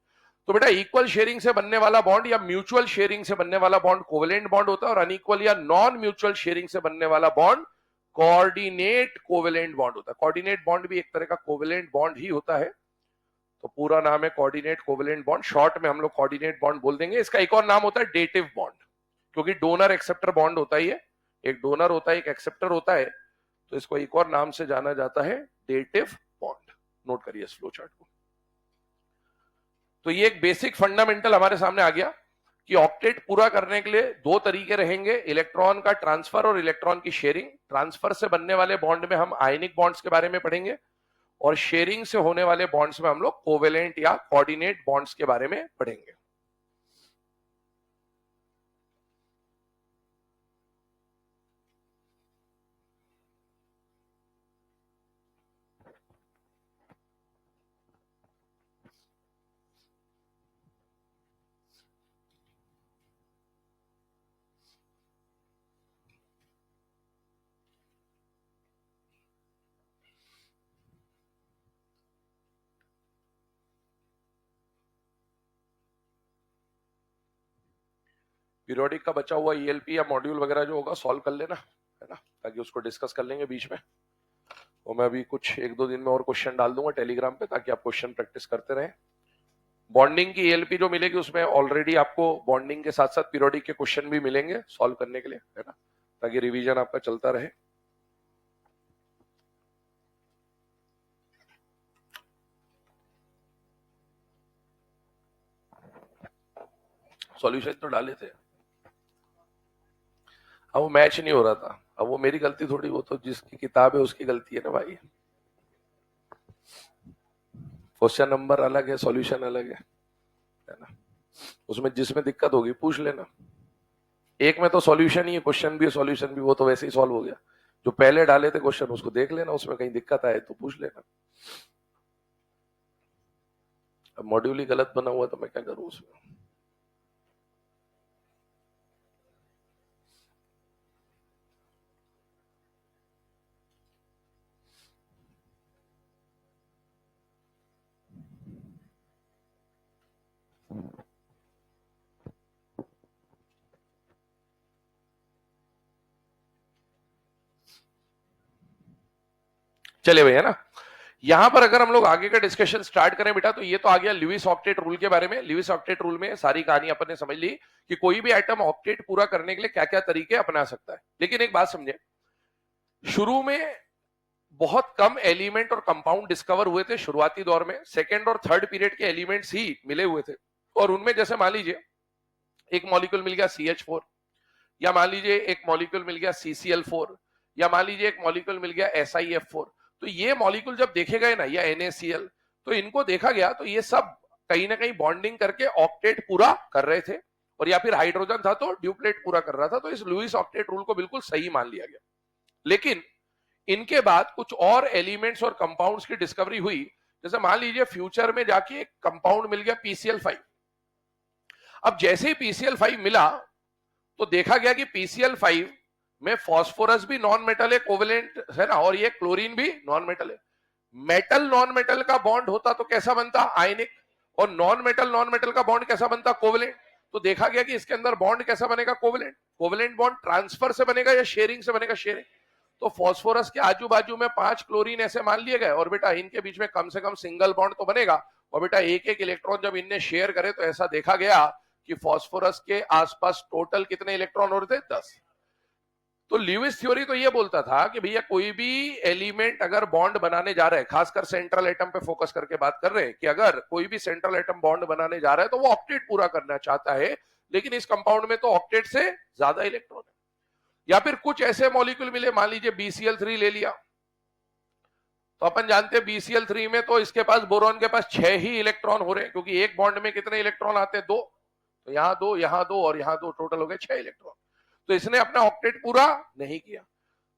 तो बेटा इक्वल शेयरिंग से बनने वाला बॉन्ड या म्यूचुअल शेयरिंग से बनने वाला बॉन्ड कोवेलेंट बॉन्ड होता है, और अनइक्वल या नॉन म्यूचुअल शेयरिंग से बनने वाला बॉन्ड कोऑर्डिनेट कोवेलेंट बॉन्ड होता है। कोऑर्डिनेट बॉन्ड भी एक तरह का कोवेलेंट बॉन्ड ही होता है, तो पूरा नाम है कोऑर्डिनेट कोवेलेंट बॉन्ड, शॉर्ट में हम लोग कोऑर्डिनेट बॉन्ड बोल देंगे। इसका एक और नाम होता है डेटिव बॉन्ड, क्योंकि डोनर एक्सेप्टर बॉन्ड होता ही है, एक डोनर होता है एक एक्सेप्टर होता है, तो इसको एक और नाम से जाना जाता है डेटिव बॉन्ड। नोट करिए इस फ्लो चार्ट को। तो ये एक बेसिक फंडामेंटल हमारे सामने आ गया कि ऑक्टेट पूरा करने के लिए दो तरीके रहेंगे, इलेक्ट्रॉन का ट्रांसफर और इलेक्ट्रॉन की शेयरिंग। ट्रांसफर से बनने वाले बॉन्ड में हम आयनिक बॉन्ड्स के बारे में पढ़ेंगे और शेयरिंग से होने वाले बॉन्ड्स में हम लोग कोवेलेंट या कोऑर्डिनेट बॉन्ड्स के बारे में पढ़ेंगे। पीरियोडिक का बचा हुआ ईएलपी या मॉड्यूल वगैरह जो होगा सॉल्व कर लेना, है ना, ताकि उसको डिस्कस कर लेंगे बीच में। और मैं अभी कुछ 1-2 दिन में और क्वेश्चन डाल दूंगा टेलीग्राम पे, ताकि आप क्वेश्चन प्रैक्टिस करते रहें। बॉन्डिंग की ईएलपी जो मिलेगी उसमें ऑलरेडी आपको बॉन्डिंग के साथ साथ पीरियोडिक के क्वेश्चन भी मिलेंगे सॉल्व करने के लिए, है ना, ताकि रिवीजन आपका चलता रहे। सॉल्यूशन तो डाले थे, अब वो मैच नहीं हो रहा था। अब वो मेरी गलती थोड़ी, वो तो जिसकी किताब है उसकी गलती है ना भाई। क्वेश्चन नंबर अलग है, सॉल्यूशन अलग है ना। उसमें जिसमें दिक्कत होगी पूछ लेना। एक में तो सॉल्यूशन ही है, क्वेश्चन भी है सॉल्यूशन भी, वो तो वैसे ही सॉल्व हो गया। जो पहले डाले थे क्वेश्चन उसको देख लेना, उसमें कहीं दिक्कत आए तो पूछ लेना। अब मॉड्यूल ही गलत बना हुआ तो मैं क्या करूं उसमें। चले भैया ना, यहां पर अगर हम लोग आगे का डिस्कशन स्टार्ट करें बेटा, तो ये तो आ गया ल्यूइस ऑक्टेट रूल के बारे में। ल्यूइस ऑक्टेट रूल में सारी कहानी अपन ने समझ ली कि कोई भी आइटम ऑक्टेट पूरा करने के लिए क्या क्या तरीके अपना सकता है। लेकिन एक बात समझे, शुरू में बहुत कम एलिमेंट और कंपाउंड डिस्कवर हुए थे शुरुआती दौर में। सेकेंड और थर्ड पीरियड के एलिमेंट्स ही मिले हुए थे, और उनमें जैसे मान लीजिए एक मॉलिक्यूल मिल गया CH4, या मान लीजिए एक मॉलिक्यूल मिल गया CCl4, या मान लीजिए एक मॉलिक्यूल मिल गया SiF4। तो ये मॉलिक्यूल जब देखे गए ना, या NaCl, तो इनको देखा गया तो ये सब कहीं ना कहीं बॉन्डिंग करके ऑक्टेट पूरा कर रहे थे, और या फिर हाइड्रोजन था तो ड्यूप्लेट पूरा कर रहा था। तो इस लुईस ऑक्टेट रूल को बिल्कुल सही मान लिया गया। लेकिन इनके बाद कुछ और एलिमेंट्स और कंपाउंड्स की डिस्कवरी हुई। जैसे मान लीजिए फ्यूचर में जाके एक कंपाउंड मिल गया PCl5। अब जैसे ही PCl5 मिला तो देखा गया कि PCl5 में फास्फोरस भी नॉन मेटल है, कोवेलेंट है ना, और ये क्लोरीन भी नॉन मेटल है। मेटल नॉन मेटल का बॉन्ड होता तो कैसा बनता, आयनिक, और नॉन मेटल का बॉन्ड कैसा बनता, कोवेलेंट। तो देखा गया कि इसके अंदर बॉन्ड कैसा बनेगा, कोवेलेंट। कोवेलेंट बॉन्ड ट्रांसफर से बनेगा या शेयरिंग से बनेगा, शेयरिंग। तो फास्फोरस के आजू बाजू में 5 क्लोरीन ऐसे मान लिए गए, और बेटा इनके बीच में कम से कम सिंगल बॉन्ड तो बनेगा। और बेटा एक एक इलेक्ट्रॉन जब इनने शेयर करे तो ऐसा देखा गया कि फास्फोरस के आसपास टोटल कितने इलेक्ट्रॉन हो रहे थे, 10। तो ल्यूइस थ्योरी तो ये बोलता था कि भैया कोई भी एलिमेंट अगर बॉन्ड बनाने जा रहे हैं, खासकर सेंट्रल एटम पे फोकस करके बात कर रहे हैं, कि अगर कोई भी सेंट्रल एटम बॉन्ड बनाने जा रहा है तो वो ऑक्टेट पूरा करना चाहता है। लेकिन इस कंपाउंड में तो ऑक्टेट से ज्यादा इलेक्ट्रॉन है। या फिर कुछ ऐसे मॉलिक्यूल मिले, मान लीजिए BCl3 ले लिया, तो अपन जानते हैं BCl3 में तो इसके पास, बोरॉन के पास 6 ही इलेक्ट्रॉन हो रहे हैं, क्योंकि एक बॉन्ड में कितने इलेक्ट्रॉन आते हैं, 2। तो यहां 2, यहां 2 और यहां 2, टोटल हो गए 6 इलेक्ट्रॉन। तो इसने अपना ऑक्टेट पूरा नहीं किया।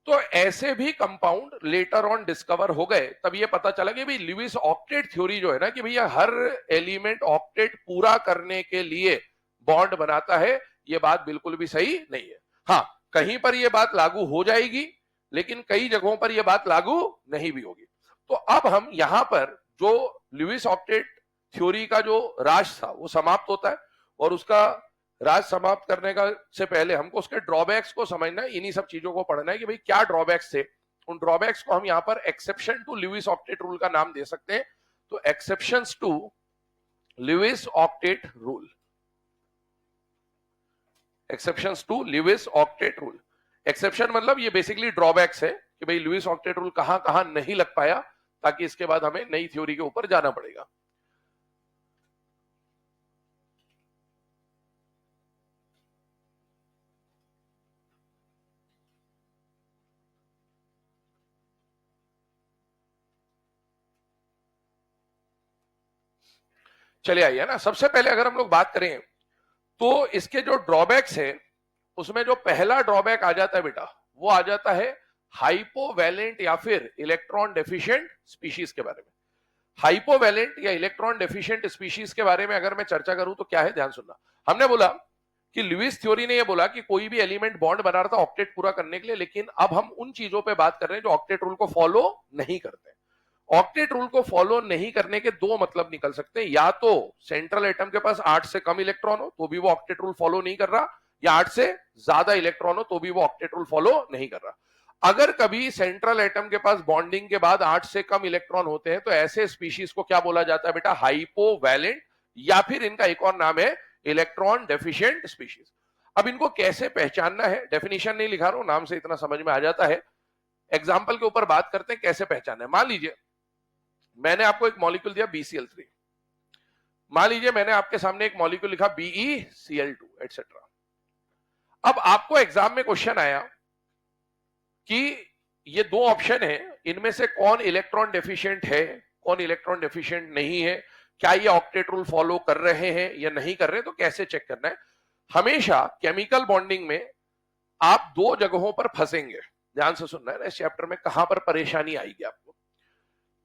तो ऐसे भी कंपाउंड लेटर ऑन डिस्कवर हो गए। तब ये पता चला कि भाई ल्यूइस ऑक्टेट थ्योरी जो है ना, कि भैया हर एलिमेंट ऑक्टेट पूरा करने के लिए बॉन्ड बनाता है, ये बात बिल्कुल भी सही नहीं है। हाँ, कहीं पर ये बात लागू हो जाएगी, लेकिन कई जगहों पर यह बात लागू नहीं भी होगी। तो अब हम यहां पर जो ल्यूइस ऑक्टेट थ्योरी का जो राज था वो समाप्त होता है, और उसका राज समाप्त करने का से पहले हमको उसके ड्रॉबैक्स को समझना है, इन्हीं सब चीजों को पढ़ना है कि भाई क्या ड्रॉबैक्स थे। उन ड्रॉबैक्स को हम यहाँ पर exception to Lewis octet rule का नाम दे सकते हैं। तो exceptions to Lewis octet rule, exceptions to Lewis octet rule. Exception मतलब ये बेसिकली ड्रॉबैक्स है कि भाई ल्यूइस ऑक्टेट रूल कहां कहां नहीं लग पाया, ताकि इसके बाद हमें नई थ्योरी के ऊपर जाना पड़ेगा। चले आइए ना, सबसे पहले अगर हम लोग बात करें तो इसके जो ड्रॉबैक्स है, उसमें जो पहला ड्रॉबैक आ जाता है बेटा, वो आ जाता है हाइपोवैलेंट या फिर इलेक्ट्रॉन डेफिशिएंट स्पीशीज के बारे में। हाइपोवैलेंट या इलेक्ट्रॉन डेफिशिएंट स्पीशीज के बारे में अगर मैं चर्चा करूं तो क्या है, ध्यान सुनना। हमने बोला कि ल्यूइस थ्योरी ने यह बोला कि कोई भी एलिमेंट बॉन्ड बना रहा था ऑक्टेट पूरा करने के लिए, लेकिन अब हम उन चीजों पे बात कर रहे हैं जो ऑक्टेट रूल को फॉलो नहीं करते। ऑक्टेट रूल को फॉलो नहीं करने के दो मतलब निकल सकते हैं, या तो सेंट्रल एटम के पास 8 से कम इलेक्ट्रॉन हो तो भी वो ऑक्टेट रूल फॉलो नहीं कर रहा, या 8 से ज्यादा इलेक्ट्रॉन हो तो भी वो ऑक्टेट रूल फॉलो नहीं कर रहा। अगर कभी सेंट्रल एटम के पास बॉन्डिंग के बाद 8 से कम इलेक्ट्रॉन होते हैं तो ऐसे स्पीशीज को क्या बोला जाता है बेटा, हाइपोवैलेंट, या फिर इनका एक और नाम है इलेक्ट्रॉन डेफिशिएंट स्पीशीज। अब इनको कैसे पहचानना है, डेफिनेशन नहीं लिखा रहा हूं, नाम से इतना समझ में आ जाता है। एग्जाम्पल के ऊपर बात करते हैं कैसे पहचानना है। मान लीजिए मैंने आपको एक मॉलिक्यूल दिया BCl3, मान लीजिए मैंने आपके सामने एक मॉलिक्यूल लिखा BeCl2 एटसेट्रा। अब आपको एग्जाम में क्वेश्चन आया कि ये दो ऑप्शन है, इनमें से कौन इलेक्ट्रॉन डेफिशिएंट है, कौन इलेक्ट्रॉन डेफिशिएंट नहीं है, क्या ये ऑक्टेट रूल फॉलो कर रहे हैं या नहीं कर रहे हैं, तो कैसे चेक करना है। हमेशा केमिकल बॉन्डिंग में आप दो जगहों पर फंसेंगे, ध्यान से सुनना है ना इस चैप्टर में, कहां पर परेशानी आएगी आपको।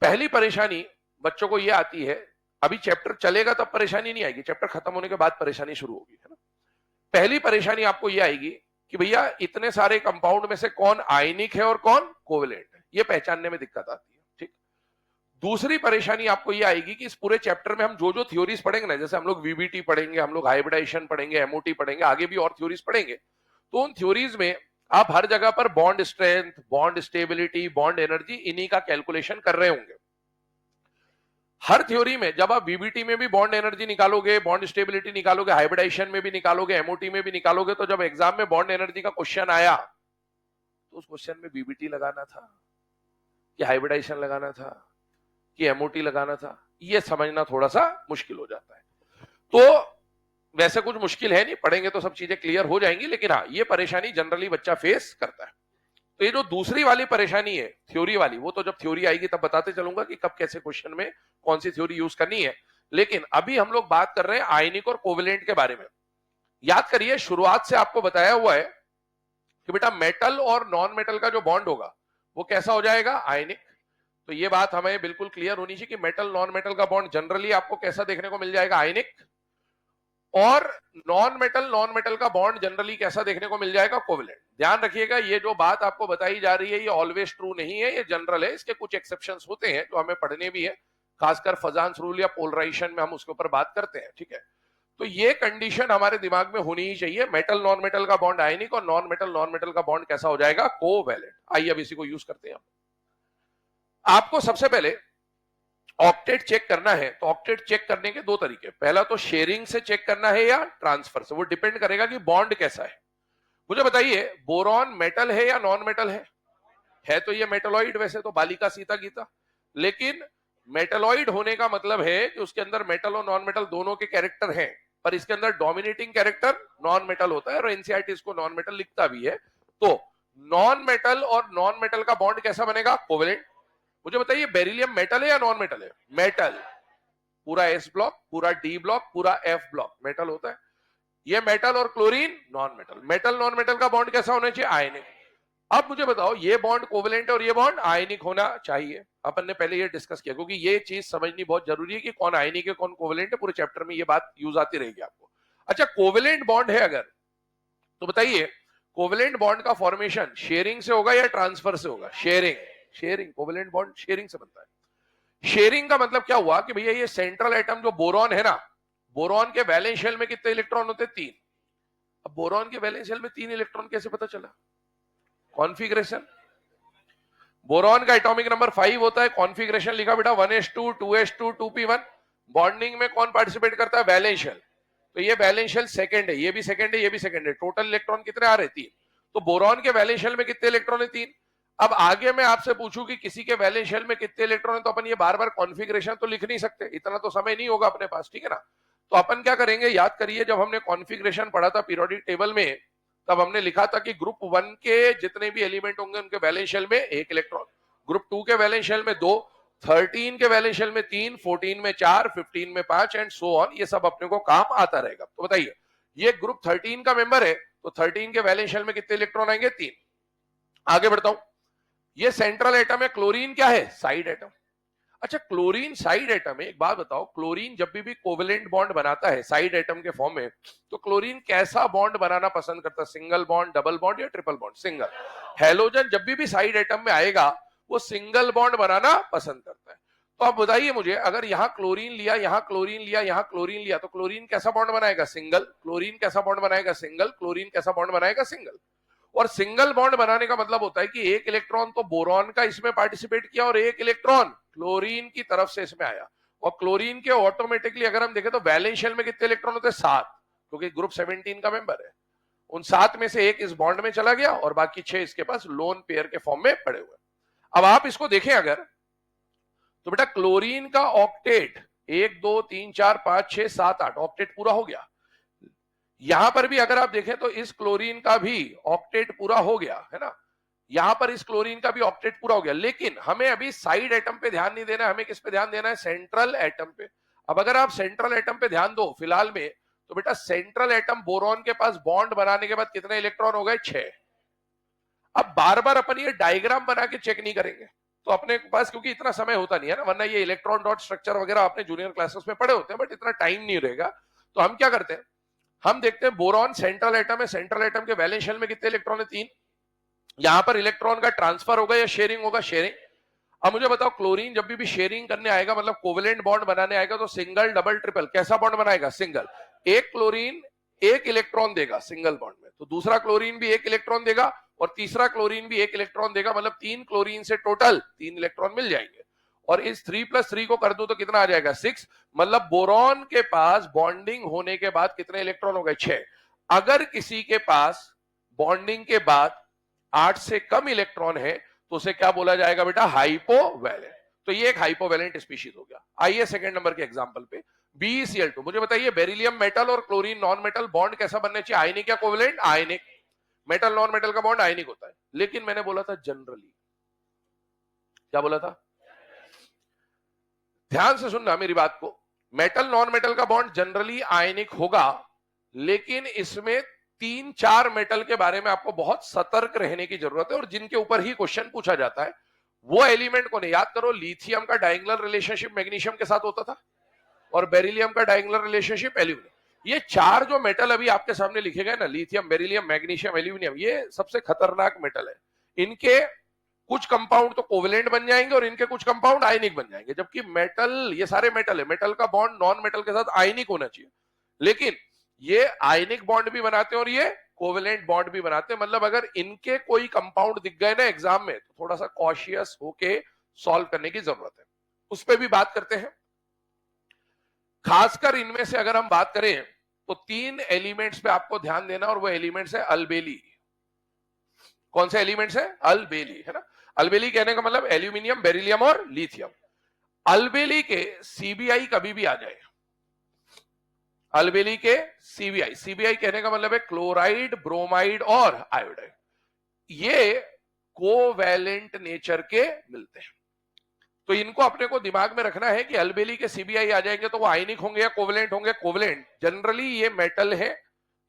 पहली परेशानी बच्चों को यह आती है, अभी चैप्टर चलेगा तब परेशानी नहीं आएगी, चैप्टर खत्म होने के बाद परेशानी शुरू होगी, है ना। पहली परेशानी आपको यह आएगी कि भैया इतने सारे कंपाउंड में से कौन आयनिक है और कौन कोवेलेंट है, ये पहचानने में दिक्कत आती है, ठीक। दूसरी परेशानी आपको यह आएगी कि इस पूरे चैप्टर में हम जो जो थ्योरीज पढ़ेंगे ना, जैसे हम लोग VBT पढ़ेंगे, हम लोग हाइब्रिडाइजेशन पढ़ेंगे, MOT पढ़ेंगे, आगे भी और थ्योरीज पढ़ेंगे, तो उन थ्योरीज में आप हर जगह पर bond strength, bond stability, bond energy, इन्हीं का कैलकुलेशन कर रहे होंगे। हर थ्योरी में जब आप VBT में भी बॉन्ड एनर्जी निकालोगे, बॉन्ड स्टेबिलिटी निकालोगे, हाइब्रिडाइजेशन में भी निकालोगे, MOT में भी निकालोगे, तो जब एग्जाम में बॉन्ड एनर्जी का क्वेश्चन आया तो उस क्वेश्चन में VBT लगाना था कि हाइब्रिडाइजेशन लगाना था कि MOT लगाना था, ये समझना थोड़ा सा मुश्किल हो जाता है। तो वैसे कुछ मुश्किल है नहीं, पढ़ेंगे तो सब चीजें क्लियर हो जाएंगी, लेकिन हाँ ये परेशानी जनरली बच्चा फेस करता है। तो ये जो दूसरी वाली परेशानी है थ्योरी वाली, वो तो जब थ्योरी आएगी तब बताते चलूंगा कि कब कैसे क्वेश्चन में कौन सी थ्योरी यूज करनी है। लेकिन अभी हम लोग बात कर रहे हैं आयनिक और कोवेलेंट के बारे में। याद करिए शुरुआत से आपको बताया हुआ है कि बेटा मेटल और नॉन मेटल का जो बॉन्ड होगा वो कैसा हो जाएगा, आयनिक। तो ये बात हमें बिल्कुल क्लियर होनी चाहिए कि मेटल नॉन मेटल का बॉन्ड जनरली आपको कैसा देखने को मिल जाएगा, आयनिक, और नॉन मेटल का बॉन्ड जनरली कैसा देखने को मिल जाएगा, कोवेलेंट। ध्यान रखिएगा ये जो बात आपको बताई जा रही है ये ऑलवेज ट्रू नहीं है, ये जनरल है, इसके कुछ एक्सेप्शंस होते हैं जो हमें पढ़ने भी है, खासकर फजान्स रूल या पोलराइजेशन में हम उसके ऊपर बात करते हैं, ठीक है। तो ये कंडीशन हमारे दिमाग में होनी ही चाहिए, मेटल नॉन मेटल का बॉन्ड आयनिक और नॉन मेटल का बॉन्ड कैसा हो जाएगा, कोवेलेंट। आइए अब इसी को यूज करते हैं। आपको सबसे पहले ऑक्टेट चेक करना है, तो ऑक्टेट चेक करने के दो तरीके, पहला तो शेयरिंग से चेक करना है या ट्रांसफर से, वो डिपेंड करेगा कि बॉन्ड कैसा है। मुझे बताइए बोरॉन मेटल है या नॉन मेटल है तो ये मेटलॉइड, वैसे तो बालिका सीता गीता, लेकिन मेटलॉइड होने का मतलब है कि उसके अंदर मेटल और नॉन मेटल दोनों के कैरेक्टर हैं, पर इसके अंदर डोमिनेटिंग कैरेक्टर नॉन मेटल होता है, और एनसीईआरटी इसको नॉन मेटल लिखता भी है। तो नॉन मेटल और नॉन मेटल का बॉन्ड कैसा बनेगा, कोवेलेंट। मुझे बताइए बेरिलियम मेटल है या नॉन मेटल है, मेटल, पूरा S ब्लॉक, पूरा D ब्लॉक, पूरा F ब्लॉक मेटल होता है। ये मेटल और chlorine non metal, metal non metal का बॉन्ड कैसा होना चाहिए, आयनिक। अब मुझे बताओ ये बॉन्ड कोवेलेंट और ये बॉन्ड आयनिक होना चाहिए, अपन ने पहले ये डिस्कस किया, क्योंकि ये चीज समझनी बहुत जरूरी है कि कौन आयनिक है कौन कोवेलेंट है, पूरे चैप्टर में ये बात यूज आती रहेगी आपको। अच्छा कोवेलेंट बॉन्ड है अगर, तो बताइए कोवेलेंट बॉन्ड का फॉर्मेशन शेयरिंग से होगा या ट्रांसफर से होगा, शेयरिंग, कोवेलेंट बॉन्ड शेयरिंग से बनता है। शेयरिंग का मतलब क्या हुआ कि भैया ये सेंट्रल एटम जो बोरॉन है ना, बोरॉन के वैलेंस शेल में कितने इलेक्ट्रॉन होते हैं, 3। अब बोरॉन के वैलेंस शेल में 3 इलेक्ट्रॉन कैसे पता चला, कॉन्फ़िगरेशन। बोरॉन का एटॉमिक नंबर 5 होता है, कॉन्फ़िगरेशन लिखा बेटा 1s2 2s2 2p1। बॉन्डिंग में कौन पार्टिसिपेट करता है, वैलेंस शेल, तो ये वैलेंस शेल सेकंड है, ये भी सेकंड है, ये भी सेकंड है, टोटल इलेक्ट्रॉन कितने आ रहे, 3। तो बोरॉन के वैलेंस शेल में कितने इलेक्ट्रॉन है, 3। अब आगे मैं आपसे पूछूं कि किसी के वैलेंस शेल में कितने इलेक्ट्रॉन है, तो अपन ये बार बार कॉन्फ़िगरेशन तो लिख नहीं सकते, इतना तो समय नहीं होगा अपने पास, ठीक है ना। तो अपन क्या करेंगे, याद करिए जब हमने कॉन्फ़िगरेशन पढ़ा था पीरियोडिक टेबल में, तब हमने लिखा था कि ग्रुप 1 के जितने भी एलिमेंट होंगे उनके वैलेंस शेल में 1 इलेक्ट्रॉन, ग्रुप 2 के वैलेंस शेल में 2, 13 के वैलेंस शेल में 3, 14 में 4, 15 में 5 एंड सो ऑन, ये सब अपने को काम आता रहेगा। तो बताइए ये ग्रुप 13 का मेंबर है, तो 13 के वैलेंस शेल में कितने इलेक्ट्रॉन आएंगे, 3। आगे बढ़ता हूं, ये सेंट्रल एटम है, क्लोरीन क्या है, साइड एटम। अच्छा क्लोरीन साइड एटम है, एक बात बताओ, क्लोरीन जब भी कोवेलेंट बॉन्ड बनाता है साइड एटम के फॉर्म में, तो क्लोरीन कैसा बॉन्ड बनाना पसंद करता है, सिंगल बॉन्ड, डबल बॉन्ड या ट्रिपल बॉन्ड, सिंगल। हैलोजन जब भी साइड एटम में आएगा वो सिंगल बॉन्ड बनाना पसंद करता है। तो आप बताइए मुझे, अगर यहां क्लोरीन लिया, यहां क्लोरीन लिया, यहां क्लोरीन लिया, तो क्लोरीन कैसा बॉन्ड बनाएगा? सिंगल। क्लोरीन कैसा बॉन्ड बनाएगा? सिंगल। क्लोरीन कैसा बॉन्ड बनाएगा? सिंगल। और सिंगल बॉन्ड बनाने का मतलब होता है कि एक इलेक्ट्रॉन तो बोरॉन का इसमें पार्टिसिपेट किया और एक इलेक्ट्रॉन क्लोरीन की तरफ से इसमें आया। और क्लोरीन के ऑटोमेटिकली अगर हम देखें तो वैलेंस शेल में कितने इलेक्ट्रॉन होते हैं? 7, क्योंकि ग्रुप 17 का मेंबर है। उन 7 में से एक इस बॉन्ड में चला गया और बाकी 6 इसके पास लोन पेयर के फॉर्म में पड़े हुए। अब आप इसको देखें अगर, तो बेटा क्लोरीन का ऑक्टेट 1 2 3 4 5 6 7 8 ऑक्टेट पूरा हो गया। यहां पर भी अगर आप देखें तो इस क्लोरीन का भी ऑक्टेट पूरा हो गया है ना, यहां पर इस क्लोरीन का भी ऑक्टेट पूरा हो गया। लेकिन हमें अभी साइड एटम पे ध्यान नहीं देना है, हमें किस पे ध्यान देना है? सेंट्रल एटम पे। अब अगर आप सेंट्रल एटम पे ध्यान दो फिलहाल में, तो बेटा सेंट्रल एटम बोरॉन के पास बॉन्ड बनाने के बाद कितने इलेक्ट्रॉन हो गए? 6। अब बार बार अपन ये डायग्राम बना के चेक नहीं करेंगे, तो अपने पास क्योंकि इतना समय होता नहीं है ना, वरना ये इलेक्ट्रॉन डॉट स्ट्रक्चर वगैरह आपने जूनियर क्लासेस में पढ़े होते हैं, बट इतना टाइम नहीं रहेगा। तो हम क्या करते हैं, हम देखते हैं बोरॉन सेंट्रल एटम है, सेंट्रल एटम के वैलेंस शेल में कितने इलेक्ट्रॉन है? 3। यहां पर इलेक्ट्रॉन का ट्रांसफर होगा या शेयरिंग होगा? शेयरिंग। अब मुझे बताओ, क्लोरीन जब भी शेयरिंग करने आएगा, मतलब कोवेलेंट बॉन्ड बनाने आएगा, तो सिंगल डबल ट्रिपल कैसा बॉन्ड बनाएगा? सिंगल। एक क्लोरीन एक इलेक्ट्रॉन देगा सिंगल बॉन्ड में, तो दूसरा क्लोरीन भी एक इलेक्ट्रॉन देगा और तीसरा क्लोरीन भी एक इलेक्ट्रॉन देगा, मतलब 3 क्लोरीन से टोटल 3 इलेक्ट्रॉन मिल जाएंगे। और इस 3 + 3 को कर दो तो कितना आ जाएगा? 6। मतलब बोरॉन के पास बॉन्डिंग होने के बाद कितने इलेक्ट्रॉन हो गए? 6। अगर किसी के पास बॉन्डिंग के बाद 8 से कम इलेक्ट्रॉन है तो उसे क्या बोला जाएगा बेटा? हाइपोवैलेंट। तो ये एक हाइपोवैलेंट स्पीशीज हो गया। आइए सेकंड नंबर के एग्जांपल पे, BeCl2। मुझे बताइए, बेरिलियम मेटल और क्लोरीन नॉन मेटल बॉन्ड कैसा बनना चाहिए? आयनिक या कोवेलेंट? आयनिक। मेटल नॉन मेटल का बॉन्ड आयनिक होता है, लेकिन मैंने बोला था जनरली। क्या बोला था? ध्यान से सुनना मेरी बात को। मेटल नॉन मेटल का बॉन्ड जनरली आयनिक होगा, लेकिन इसमें 3-4 मेटल के बारे में आपको बहुत सतर्क रहने की जरूरत है, और जिनके ऊपर ही क्वेश्चन पूछा जाता है वो एलिमेंट को नहीं। याद करो, लिथियम का डायगोनल रिलेशनशिप मैग्नीशियम के साथ होता था, और बेरिलियम का डायगोनल रिलेशनशिप एल्यूमिनियम। ये 4 जो मेटल अभी आपके सामने लिखे गए ना, लिथियम, बेरिलियम, मैग्नीशियम, एल्यूमिनियम, ये सबसे खतरनाक मेटल है। इनके कुछ कंपाउंड तो कोवेलेंट बन जाएंगे और इनके कुछ कंपाउंड आयनिक बन जाएंगे, जबकि मेटल, ये सारे मेटल है, मेटल का बॉन्ड नॉन मेटल के साथ आयनिक होना चाहिए, लेकिन ये आयनिक बॉन्ड भी बनाते हैं और ये कोवेलेंट बॉन्ड भी बनाते हैं। मतलब अगर इनके कोई कंपाउंड दिख गए ना एग्जाम में, तो थोड़ा सा कॉशियस होके सॉल्व करने की जरूरत है। उस पर भी बात करते हैं। खासकर इनमें से अगर हम बात करें तो 3 एलिमेंट्स पे आपको ध्यान देना, और वो एलिमेंट्स है अलबेली। कौन से एलिमेंट्स है? अलबेली, है ना। अलबेली कहने का मतलब एल्यूमिनियम, बेरिलियम और लिथियम। अलबेली के सीबीआई कभी भी आ जाए, अलबेली के सीबीआई, सीबीआई कहने का मतलब है क्लोराइड, ब्रोमाइड और आयोडाइड। ये कोवैलेंट नेचर के मिलते हैं, तो इनको अपने को दिमाग में रखना है कि अलबेली के सीबीआई आ जाएंगे तो वो आयनिक होंगे या कोवलेंट होंगे? कोवलेंट। जनरली ये मेटल है,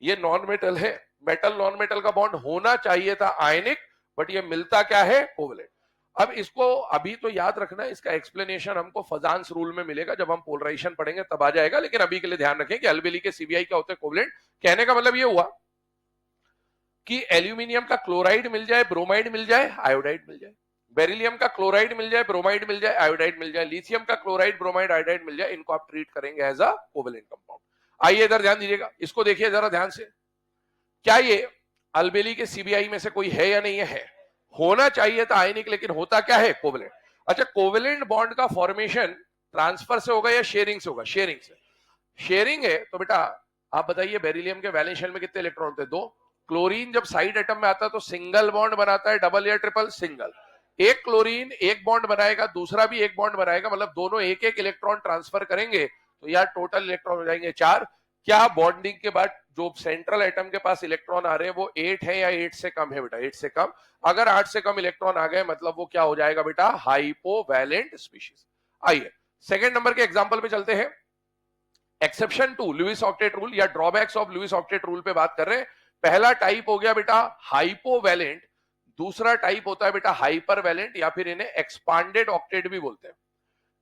ये नॉन मेटल है। मेटल नॉन मेटल का बॉन्ड होना चाहिए था आयनिक, बट ये मिलता क्या है? कोवलेंट। अब इसको अभी तो याद रखना, इसका एक्सप्लेनेशन हमको फजांस रूल में मिलेगा, जब हम पोलराइजेशन पढ़ेंगे तब आ जाएगा, लेकिन अभी के लिए ध्यान रखें कि अलबेली के सीबीआई क्या होते हैं? कोवलेंट। कहने का मतलब ये हुआ कि एल्यूमिनियम का क्लोराइड मिल जाए, ब्रोमाइड मिल जाए, आयोडाइड मिल जाए, बेरिलियम का क्लोराइड मिल जाए, ब्रोमाइड मिल जाए, आयोडाइड मिल जाए, लिथियम का क्लोराइड, ब्रोमाइड, आयोडाइड मिल जाए, इनको आप ट्रीट करेंगे एज अ कोवेलेंट कंपाउंड। आइए इधर ध्यान दीजिएगा, इसको देखिए जरा ध्यान से। क्या ये अलबेली के सीबीआई में से कोई है या नहीं है? होना चाहिए था आयनिक, लेकिन होता क्या है? कोवेलेंट। अच्छा, कोवेलेंट बॉन्ड का फॉर्मेशन ट्रांसफर से होगा या शेयरिंग से होगा? शेयरिंग से। शेयरिंग है तो बेटा आप बताइए, बेरिलियम के वैलेंस शेल में कितने इलेक्ट्रॉन होते हैं? 2। क्लोरीन जब साइड एटम में आता है तो सिंगल बॉन्ड बनाता है, डबल या ट्रिपल? सिंगल। एक क्लोरीन एक बॉन्ड बनाएगा, दूसरा भी एक बॉन्ड बनाएगा, मतलब दोनों एक एक इलेक्ट्रॉन ट्रांसफर करेंगे, तो यार टोटल इलेक्ट्रॉन हो जाएंगे 4। क्या बॉन्डिंग के बाद जो सेंट्रल एटम के पास इलेक्ट्रॉन आ रहे हैं वो 8 है या 8 से कम है बेटा? 8 से कम। अगर 8 से कम इलेक्ट्रॉन आ गए मतलब वो क्या हो जाएगा बेटा? Hypovalent species. आइए सेकंड नंबर के एग्जांपल पे चलते हैं। Exception to Lewis octet rule या drawbacks of Lewis octet rule पे बात कर रहे हैं। पहला टाइप हो गया बेटा हाइपोवैलेंट, दूसरा टाइप होता है बेटा हाइपरवैलेंट, या फिर इन्हें एक्सपांडेड ऑक्टेट भी बोलते हैं।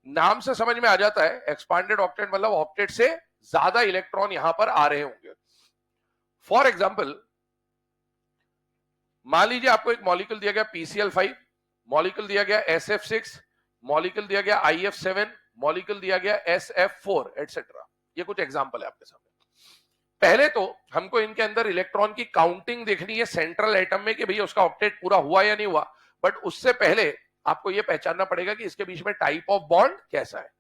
नाम से समझ में आ जाता है, एक्सपांडेड ऑक्टेट मतलब ऑक्टेट से ज्यादा इलेक्ट्रॉन यहां पर आ रहे होंगे। फॉर एग्जाम्पल, मान लीजिए आपको एक मॉलिक्यूल दिया गया PCl5, मॉलिक्यूल दिया गया SF6, मॉलिक्यूल दिया गया IF7, मॉलिक्यूल दिया गया SF4 एटसेट्रा। ये कुछ एग्जांपल है आपके सामने। पहले तो हमको इनके अंदर इलेक्ट्रॉन की काउंटिंग देखनी है सेंट्रल एटम में कि भैया उसका ऑक्टेट पूरा हुआ या नहीं हुआ, बट उससे पहले आपको यह पहचानना पड़ेगा कि इसके बीच में टाइप ऑफ बॉन्ड कैसा है,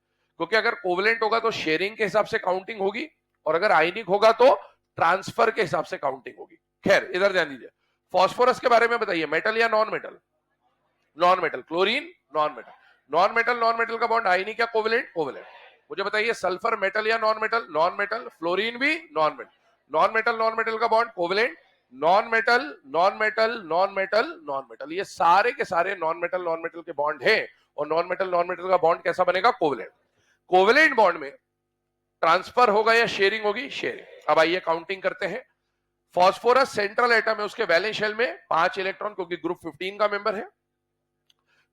क्योंकि अगर कोवेलेंट होगा तो शेयरिंग के हिसाब से काउंटिंग होगी, और अगर आयनिक होगा तो ट्रांसफर के हिसाब से काउंटिंग होगी। खैर इधर ध्यान दीजिए, फास्फोरस के बारे में बताइए, मेटल या non metal? Non metal. Chlorine non metal. Non metal का बॉन्ड आयनिक या कोवेलेंट? कोवेलेंट। मुझे बताइए सल्फर मेटल या non metal? Non metal. Fluorine भी नॉन मेटल। नॉन मेटल का bond covalent. Non metal non metal non metal non metal, ये सारे के सारे नॉन मेटल के बॉन्ड है। और नॉन मेटल का बॉन्ड कैसा बनेगा? कोवेलेंट। कोवेलेंट बॉन्ड में ट्रांसफर होगा या शेयरिंग होगी? शेयरिंग। अब आइए काउंटिंग करते हैं। फास्फोरस सेंट्रल एटम है, उसके वैलेंस शेल में 5 इलेक्ट्रॉन, क्योंकि ग्रुप 15 का मेंबर है।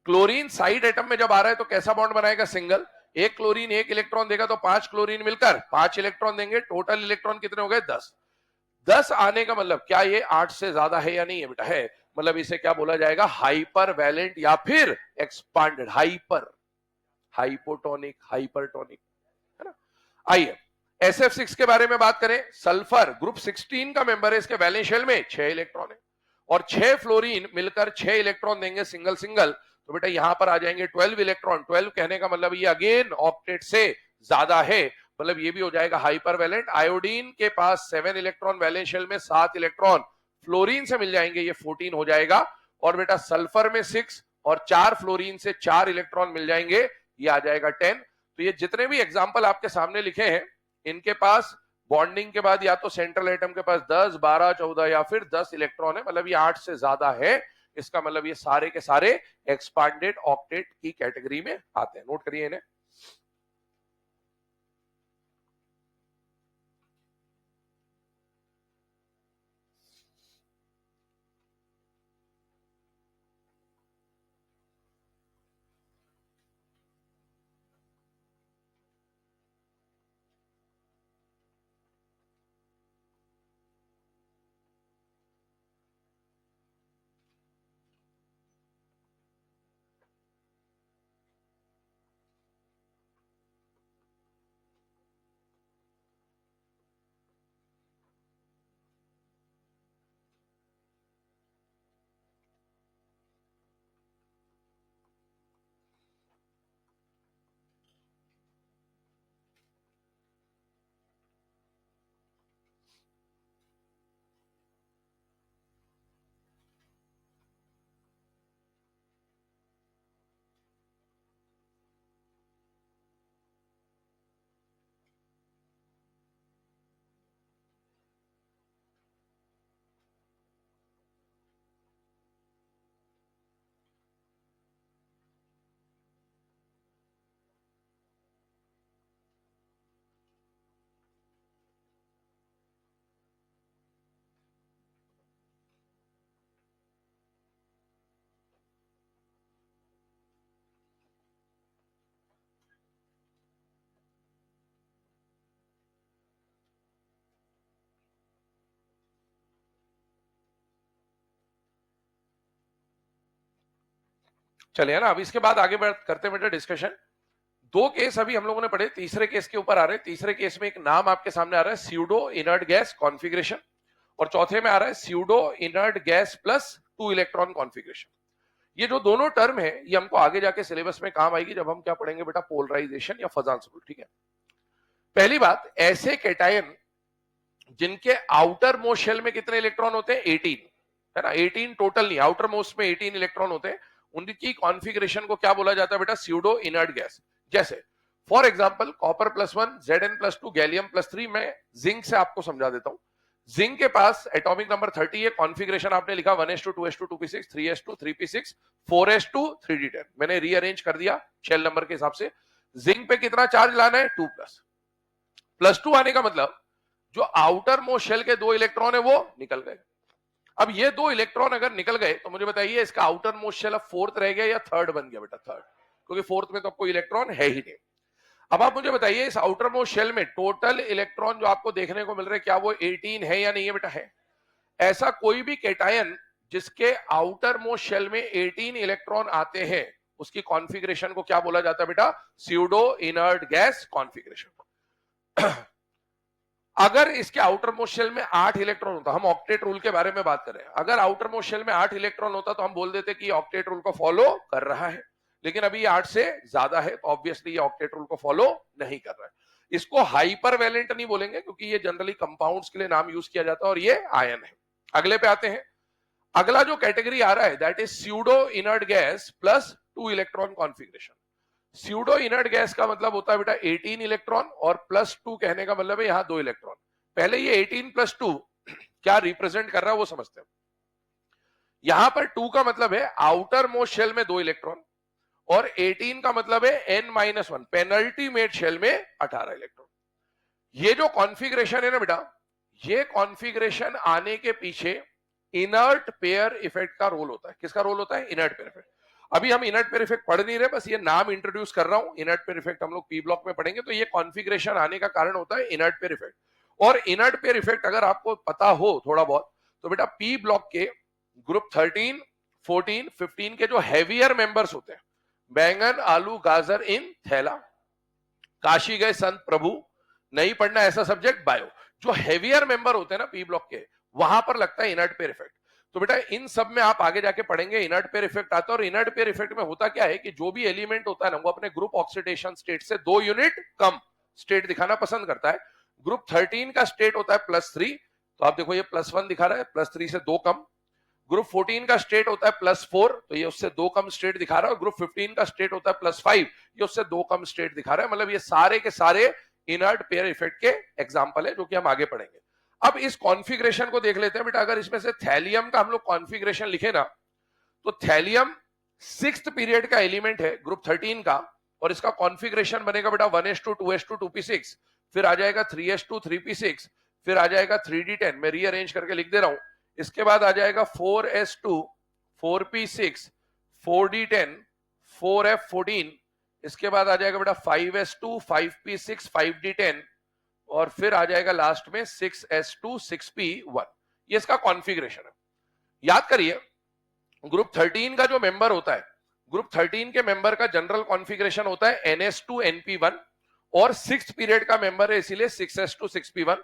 क्लोरीन साइड एटम में जब आ रहा है तो कैसा बॉन्ड बनाएगा? सिंगल। एक क्लोरीन एक इलेक्ट्रॉन देगा तो 5 क्लोरीन मिलकर 5 इलेक्ट्रॉन देंगे। टोटल इलेक्ट्रॉन कितने हो गए? 10। 10 आने का मतलब क्या ये 8 से ज्यादा है या नहीं है बेटा? है। मतलब इसे क्या बोला जाएगा? हाइपर वैलेंट या फिर एक्सपांडेड। हाइपर, हाइपोटोनिक, हाइपरटोनिक, है ना। आइए SF6 के बारे में बात करें। सल्फर ग्रुप 16 का मेंबर है, इसके वैलेंस शेल में 6 इलेक्ट्रॉन है, और 6 फ्लोरीन मिलकर 6 इलेक्ट्रॉन देंगे सिंगल सिंगल, तो बेटा यहां पर आ जाएंगे 12 इलेक्ट्रॉन। 12 कहने का मतलब ये अगेन ऑक्टेट से ज्यादा है, मतलब ये भी हो जाएगा हाइपर वैलेंट। आयोडीन के पास 7 इलेक्ट्रॉन, वैलेंस शेल में 7 इलेक्ट्रॉन फ्लोरीन से मिल जाएंगे, ये 14 हो जाएगा। और बेटा सल्फर में 6 और 4 फ्लोरीन से 4 इलेक्ट्रॉन मिल जाएंगे, ये आ जाएगा 10। तो ये जितने भी एग्जाम्पल आपके सामने लिखे हैं, इनके पास बॉन्डिंग के बाद या तो सेंट्रल एटम के पास 10, 12, 14 या फिर 10 इलेक्ट्रॉन है, मतलब ये 8 से ज्यादा है। इसका मतलब ये सारे के सारे एक्सपांडेड ऑक्टेट की कैटेगरी में आते हैं। नोट करिए इन्हें। चलिए ना, अब इसके बाद आगे बढ़ करते बेटा डिस्कशन। 2 केस अभी हम लोगों ने पढ़े, तीसरे केस के ऊपर आ रहे हैं। तीसरे केस में एक नाम आपके सामने आ रहा है, स्यूडो इनर्ट गैस कॉन्फ़िगरेशन, और चौथे में आ रहा है pseudo inert gas plus 2 electron configuration. ये जो दोनों टर्म है ये हमको आगे जाके सिलेबस में काम आएगी, जब हम क्या पढ़ेंगे बेटा? पोलराइजेशन या फजांस रूल। ठीक है। पहली बात, ऐसे कैटायन जिनके आउटर मोस्ट शेल में कितने इलेक्ट्रॉन होते हैं? 18, है ना। 18 टोटल नहीं, आउटर मोस्ट में 18 इलेक्ट्रॉन होते हैं, उनकी कॉन्फ़िगरेशन को क्या बोला जाता है बेटा? Pseudo inert gas. जैसे for example copper +1, Zn+2, gallium +3। मैं जिंक से आपको समझा देता हूं। जिंक के पास एटॉमिक नंबर 30 है, कॉन्फ़िगरेशन आपने लिखा 1s2 2s2 2p6 3s2 3p6 4s2 3d10। मैंने रीअरेंज कर दिया शेल नंबर के हिसाब से। जिंक पे कितना चार्ज लाना है? 2+। +2 आने का मतलब जो आउटर मोस्ट शेल के 2 इलेक्ट्रॉन है वो निकल गए। अब ये 2 इलेक्ट्रॉन अगर निकल गए तो मुझे बताइए इसका आउटर मोस्ट शेल अब 4th रह गया या 3rd बन गया बेटा? 3rd, क्योंकि 4th में तो कोई इलेक्ट्रॉन है ही नहीं। अब आप मुझे बताइए इस आउटर मोस्ट शेल में टोटल इलेक्ट्रॉन जो आपको देखने को मिल रहे हैं, क्या वो 18 है या नहीं है बेटा? है। ऐसा कोई भी कैटायन जिसके आउटर मोस्ट शेल में 18 इलेक्ट्रॉन आते हैं, उसकी कॉन्फ़िगरेशन को क्या बोला जाता है बेटा? Pseudo inert gas configuration. अगर इसके आउटर मोस्ट शेल में 8 इलेक्ट्रॉन होता, हम ऑक्टेट रूल के बारे में बात कर रहे हैं, अगर आउटर मोस्ट शेल में 8 इलेक्ट्रॉन होता तो हम बोल देते कि ऑक्टेट रूल को फॉलो कर रहा है, लेकिन अभी 8 से ज्यादा है तो ऑब्वियसली ये ऑक्टेट रूल को फॉलो नहीं कर रहा है। इसको हाइपर वैलेंट नहीं बोलेंगे क्योंकि ये जनरली कंपाउंड्स के लिए नाम यूज किया जाता है और ये आयन है। अगले पे आते हैं। अगला जो कैटेगरी आ रहा है that is pseudo inert gas plus 2 electron configuration. Pseudo inert gas का मतलब होता है बेटा 18 इलेक्ट्रॉन और प्लस 2 कहने का मतलब है यहां 2 इलेक्ट्रॉन। पहले ये 18 प्लस 2 क्या रिप्रेजेंट कर रहा है वो समझते हैं। यहां पर 2 का मतलब है आउटर मोस्ट शेल में 2 इलेक्ट्रॉन और 18 का मतलब है n-1 पेनल्टीमेट शेल में 18 इलेक्ट्रॉन। ये जो कॉन्फ़िगरेशन है ना बेटा, ये कॉन्फ़िगरेशन आने के पीछे इनर्ट पेयर इफेक्ट का रोल होता है। किसका रोल होता है? Inert pair effect. अभी हम इनर्ट पेयर इफेक्ट पढ़ नहीं रहे, बस ये नाम इंट्रोड्यूस कर रहा हूं। इनर्ट पेयर इफेक्ट हम लोग पी ब्लॉक में पढ़ेंगे। तो ये कॉन्फ़िगरेशन आने का कारण होता है इनर्ट पेयर इफेक्ट। और इनर्ट पेयर इफेक्ट अगर आपको पता हो थोड़ा बहुत तो बेटा पी ब्लॉक के ग्रुप 13, 14, 15 के जो हैवियर मेंबर्स होते हैं, बैंगन आलू गाजर इन थैला, काशी गए संत प्रभु, नहीं पढ़ना ऐसा सब्जेक्ट बायो, जो हैवियर मेंबर होते हैं ना पी ब्लॉक के, वहां पर लगता है इनर्ट पेयर इफेक्ट। तो बेटा इन सब में आप आगे जाके पढ़ेंगे इनर्ट पेयर इफेक्ट आता है। और इनर्ट पेयर इफेक्ट में होता क्या है कि जो भी एलिमेंट होता है ना वो अपने ग्रुप ऑक्सीडेशन स्टेट से 2 यूनिट कम स्टेट दिखाना पसंद करता है। ग्रुप 13 का स्टेट होता है +3, तो आप देखो ये +1 दिखा रहा है, +3 से 2 कम। ग्रुप 14 का स्टेट होता है +4, तो ये उससे 2 कम स्टेट दिखा रहा है। और ग्रुप 15 का स्टेट होता है +5, ये उससे 2 कम स्टेट दिखा रहा है। मतलब ये सारे के सारे इनर्ट पेयर इफेक्ट के एग्जांपल है जो कि हम आगे पढ़ेंगे। अब इस कॉन्फ़िगरेशन को देख लेते हैं बेटा। अगर इसमें से थैलियम का हम लोग कॉन्फ़िगरेशन लिखे ना, तो थैलियम 6th पीरियड का एलिमेंट है ग्रुप 13 का, और इसका कॉन्फ़िगरेशन बनेगा बेटा 1s2 2s2 2p6, फिर आ जाएगा 3s2 3p6, फिर आ जाएगा 3d10, मैं रीअरेंज करके लिख दे रहा हूं। इसके बाद आ जाएगा 4s2 4p6 4d10 4f14, इसके बाद आ जाएगा बेटा 5s2 5p6 5d10, और फिर आ जाएगा लास्ट में 6s2 6p1। ये इसका कॉन्फ़िगरेशन है। याद करिए ग्रुप 13 का जो मेंबर होता है, ग्रुप 13 के मेंबर का जनरल कॉन्फ़िगरेशन होता है ns2 np1, और 6th पीरियड का मेंबर है इसीलिए 6s2 6p1।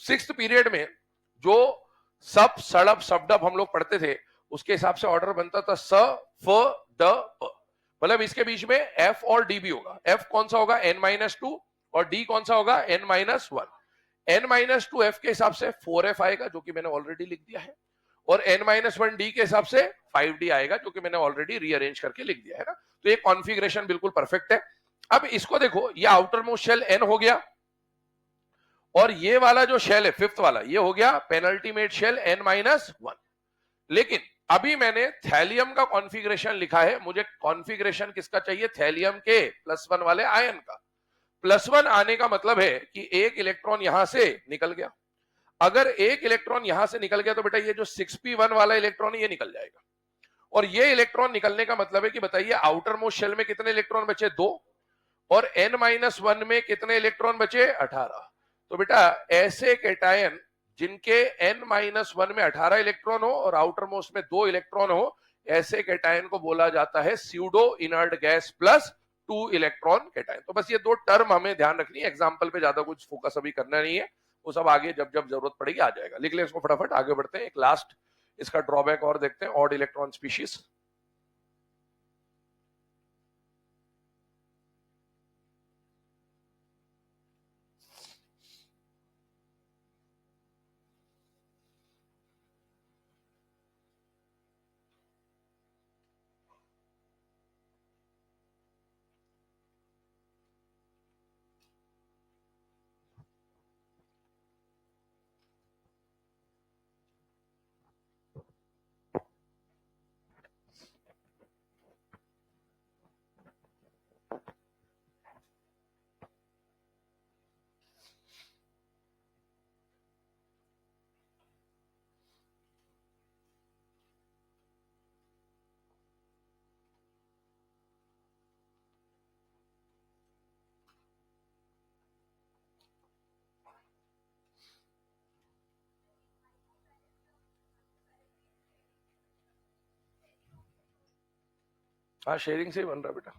6th पीरियड में जो सब सड़प सबडप हम लोग पढ़ते थे उसके हिसाब से ऑर्डर बनता था स फ ड प, मतलब इसके बीच में f और d भी होगा। f कौन सा होगा? n-2, और d कौन सा होगा? n-1। n-2 f के हिसाब से 4f आएगा जो कि मैंने ऑलरेडी लिख दिया है, और n-1 d के हिसाब से 5d आएगा जो कि मैंने ऑलरेडी रीअरेंज करके लिख दिया है ना। तो ये कॉन्फ़िगरेशन बिल्कुल परफेक्ट है। अब इसको देखो, ये आउटर मोस्ट शेल n हो गया, और ये वाला जो शेल है 5th वाला, ये हो गया पेनल्टीमेट शेल n-1। लेकिन अभी मैंने थैलियम का कॉन्फ़िगरेशन लिखा है, मुझे कॉन्फ़िगरेशन किसका चाहिए? थैलियम के +1 वाले आयन का। +1 आने का मतलब है कि एक इलेक्ट्रॉन यहां से निकल गया। अगर एक इलेक्ट्रॉन यहां से निकल गया तो बेटा ये जो 6p1 वाला इलेक्ट्रॉन है ये निकल जाएगा, और ये इलेक्ट्रॉन निकलने का मतलब है कि बताइए आउटर मोस्ट शेल में कितने इलेक्ट्रॉन बचे? 2, और n-1 में कितने इलेक्ट्रॉन बचे? 18। तो बेटा ऐसे कैटायन जिनके n-1 में 18 इलेक्ट्रॉन हो और आउटर मोस्ट में 2 इलेक्ट्रॉन हो, ऐसे कैटायन को बोला जाता है pseudo inert gas plus 2 electron cation. तो बस ये 2 टर्म हमें ध्यान रखनी है, एग्जाम्पल पे ज्यादा कुछ फोकस अभी करना नहीं है, वो सब आगे जब जब जरूरत पड़ेगी आ जाएगा। लिख ले इसको फटाफट, आगे बढ़ते हैं। एक लास्ट इसका ड्रॉबैक और देखते हैं, ऑड इलेक्ट्रॉन स्पीशीज। हाँ शेयरिंग से ही बन रहा है बेटा।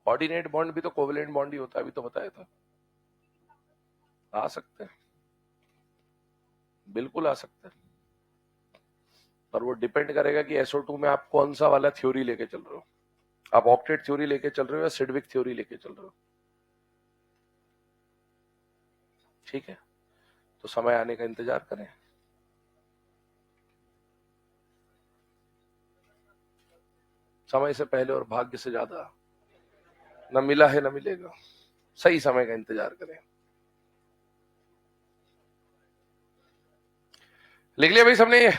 ऑर्डिनेट बॉन्ड भी तो कोवेलेंट बॉन्ड ही होता है, अभी तो बताया था। आ सकते हैं, बिल्कुल आ सकते हैं, पर वो डिपेंड करेगा कि SO2 में आप कौन सा वाला थ्योरी लेके चल रहे हो। आप ऑक्टेट थ्योरी लेके चल रहे हो या सिडविक थ्योरी लेके चल रहे हो। ठीक है, तो समय आने का इंतजार करें। समय से पहले और भाग्य से ज्यादा न मिला है न मिलेगा। सही समय का इंतजार करें। लिख लिया भाई सबने ये?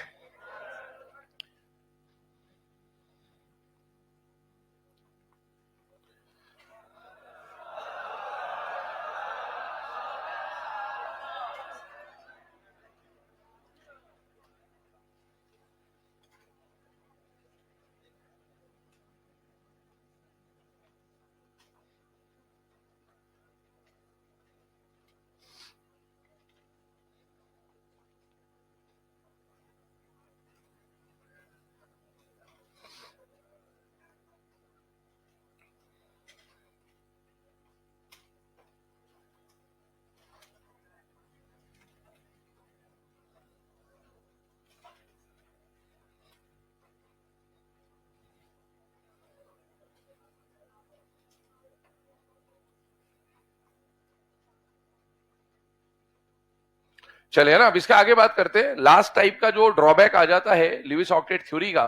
चलिए ना, अब इसका आगे बात करते हैं। लास्ट टाइप का जो ड्रॉबैक आ जाता है लिविस ऑक्टेट थ्योरी का,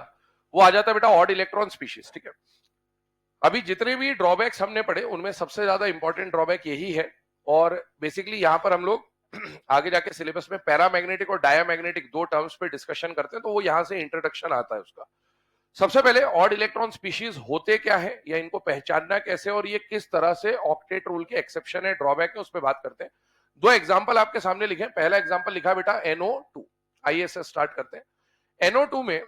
वो आ जाता है बेटा ऑड इलेक्ट्रॉन स्पीशीज। ठीक है, अभी जितने भी ड्रॉबैक्स हमने पढ़े उनमें सबसे ज्यादा इंपॉर्टेंट ड्रॉबैक यही है। और बेसिकली यहां पर हम लोग आगे जाके सिलेबस में पैरामैग्नेटिक और डायामैग्नेटिक दो टर्म्स पे डिस्कशन करते हैं, तो वो यहां से इंट्रोडक्शन आता है उसका। सबसे पहले ऑड इलेक्ट्रॉन स्पीशीज होते क्या है या इनको पहचानना कैसे और ये किस तरह से ऑक्टेट रूल के एक्सेप्शन है, ड्रॉबैक है, उस पर बात करते हैं। दो एग्जाम्पल आपके सामने लिखे। पहला एग्जाम्पल लिखा बेटा NO2। आइए से स्टार्ट करते हैं। NO2 में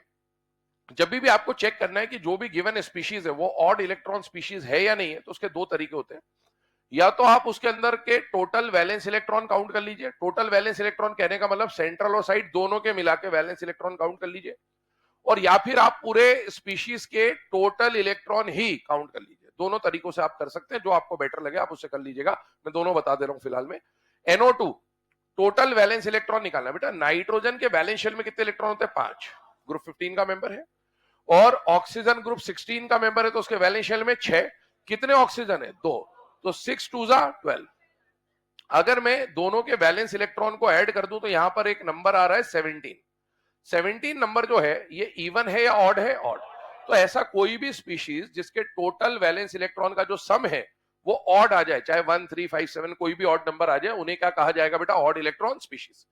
जब भी आपको चेक करना है कि जो भी गिवन स्पीशीज है वो ऑड इलेक्ट्रॉन स्पीशीज है या नहीं है, तो उसके दो तरीके होते हैं। या तो आप उसके अंदर के टोटल वैलेंस इलेक्ट्रॉन काउंट कर लीजिए। टोटल वैलेंस इलेक्ट्रॉन कहने का मतलब सेंट्रल और साइड दोनों के मिला के वैलेंस इलेक्ट्रॉन काउंट कर लीजिए। और या फिर आप पूरे स्पीशीज के टोटल इलेक्ट्रॉन ही काउंट कर लीजिए। दोनों तरीकों से आप कर सकते हैं, जो आपको बेटर लगे आप उससे कर लीजिएगा। मैं दोनों बता दे रहा हूं फिलहाल में। NO2 टोटल वैलेंस इलेक्ट्रॉन निकालना बेटा। नाइट्रोजन के वैलेंस शेल में कितने इलेक्ट्रॉन होते हैं? 5। ग्रुप 15 का मेंबर है। और ऑक्सीजन ग्रुप 16 का मेंबर है, तो उसके वैलेंस शेल में 6। कितने ऑक्सीजन है? 2। तो 6 2 जा 12। अगर मैं दोनों के वैलेंस इलेक्ट्रॉन को ऐड कर दूं तो यहां पर एक नंबर आ रहा है 17। 17 नंबर जो है ये इवन है या ऑड है? ऑड। तो ऐसा कोई भी स्पीशीज जिसके टोटल वैलेंस इलेक्ट्रॉन का जो सम है वो ऑड आ जाए, चाहे 1 3 5 7 कोई भी ऑड नंबर आ जाए, उन्हें क्या कहा जाएगा बेटा? Odd electron species.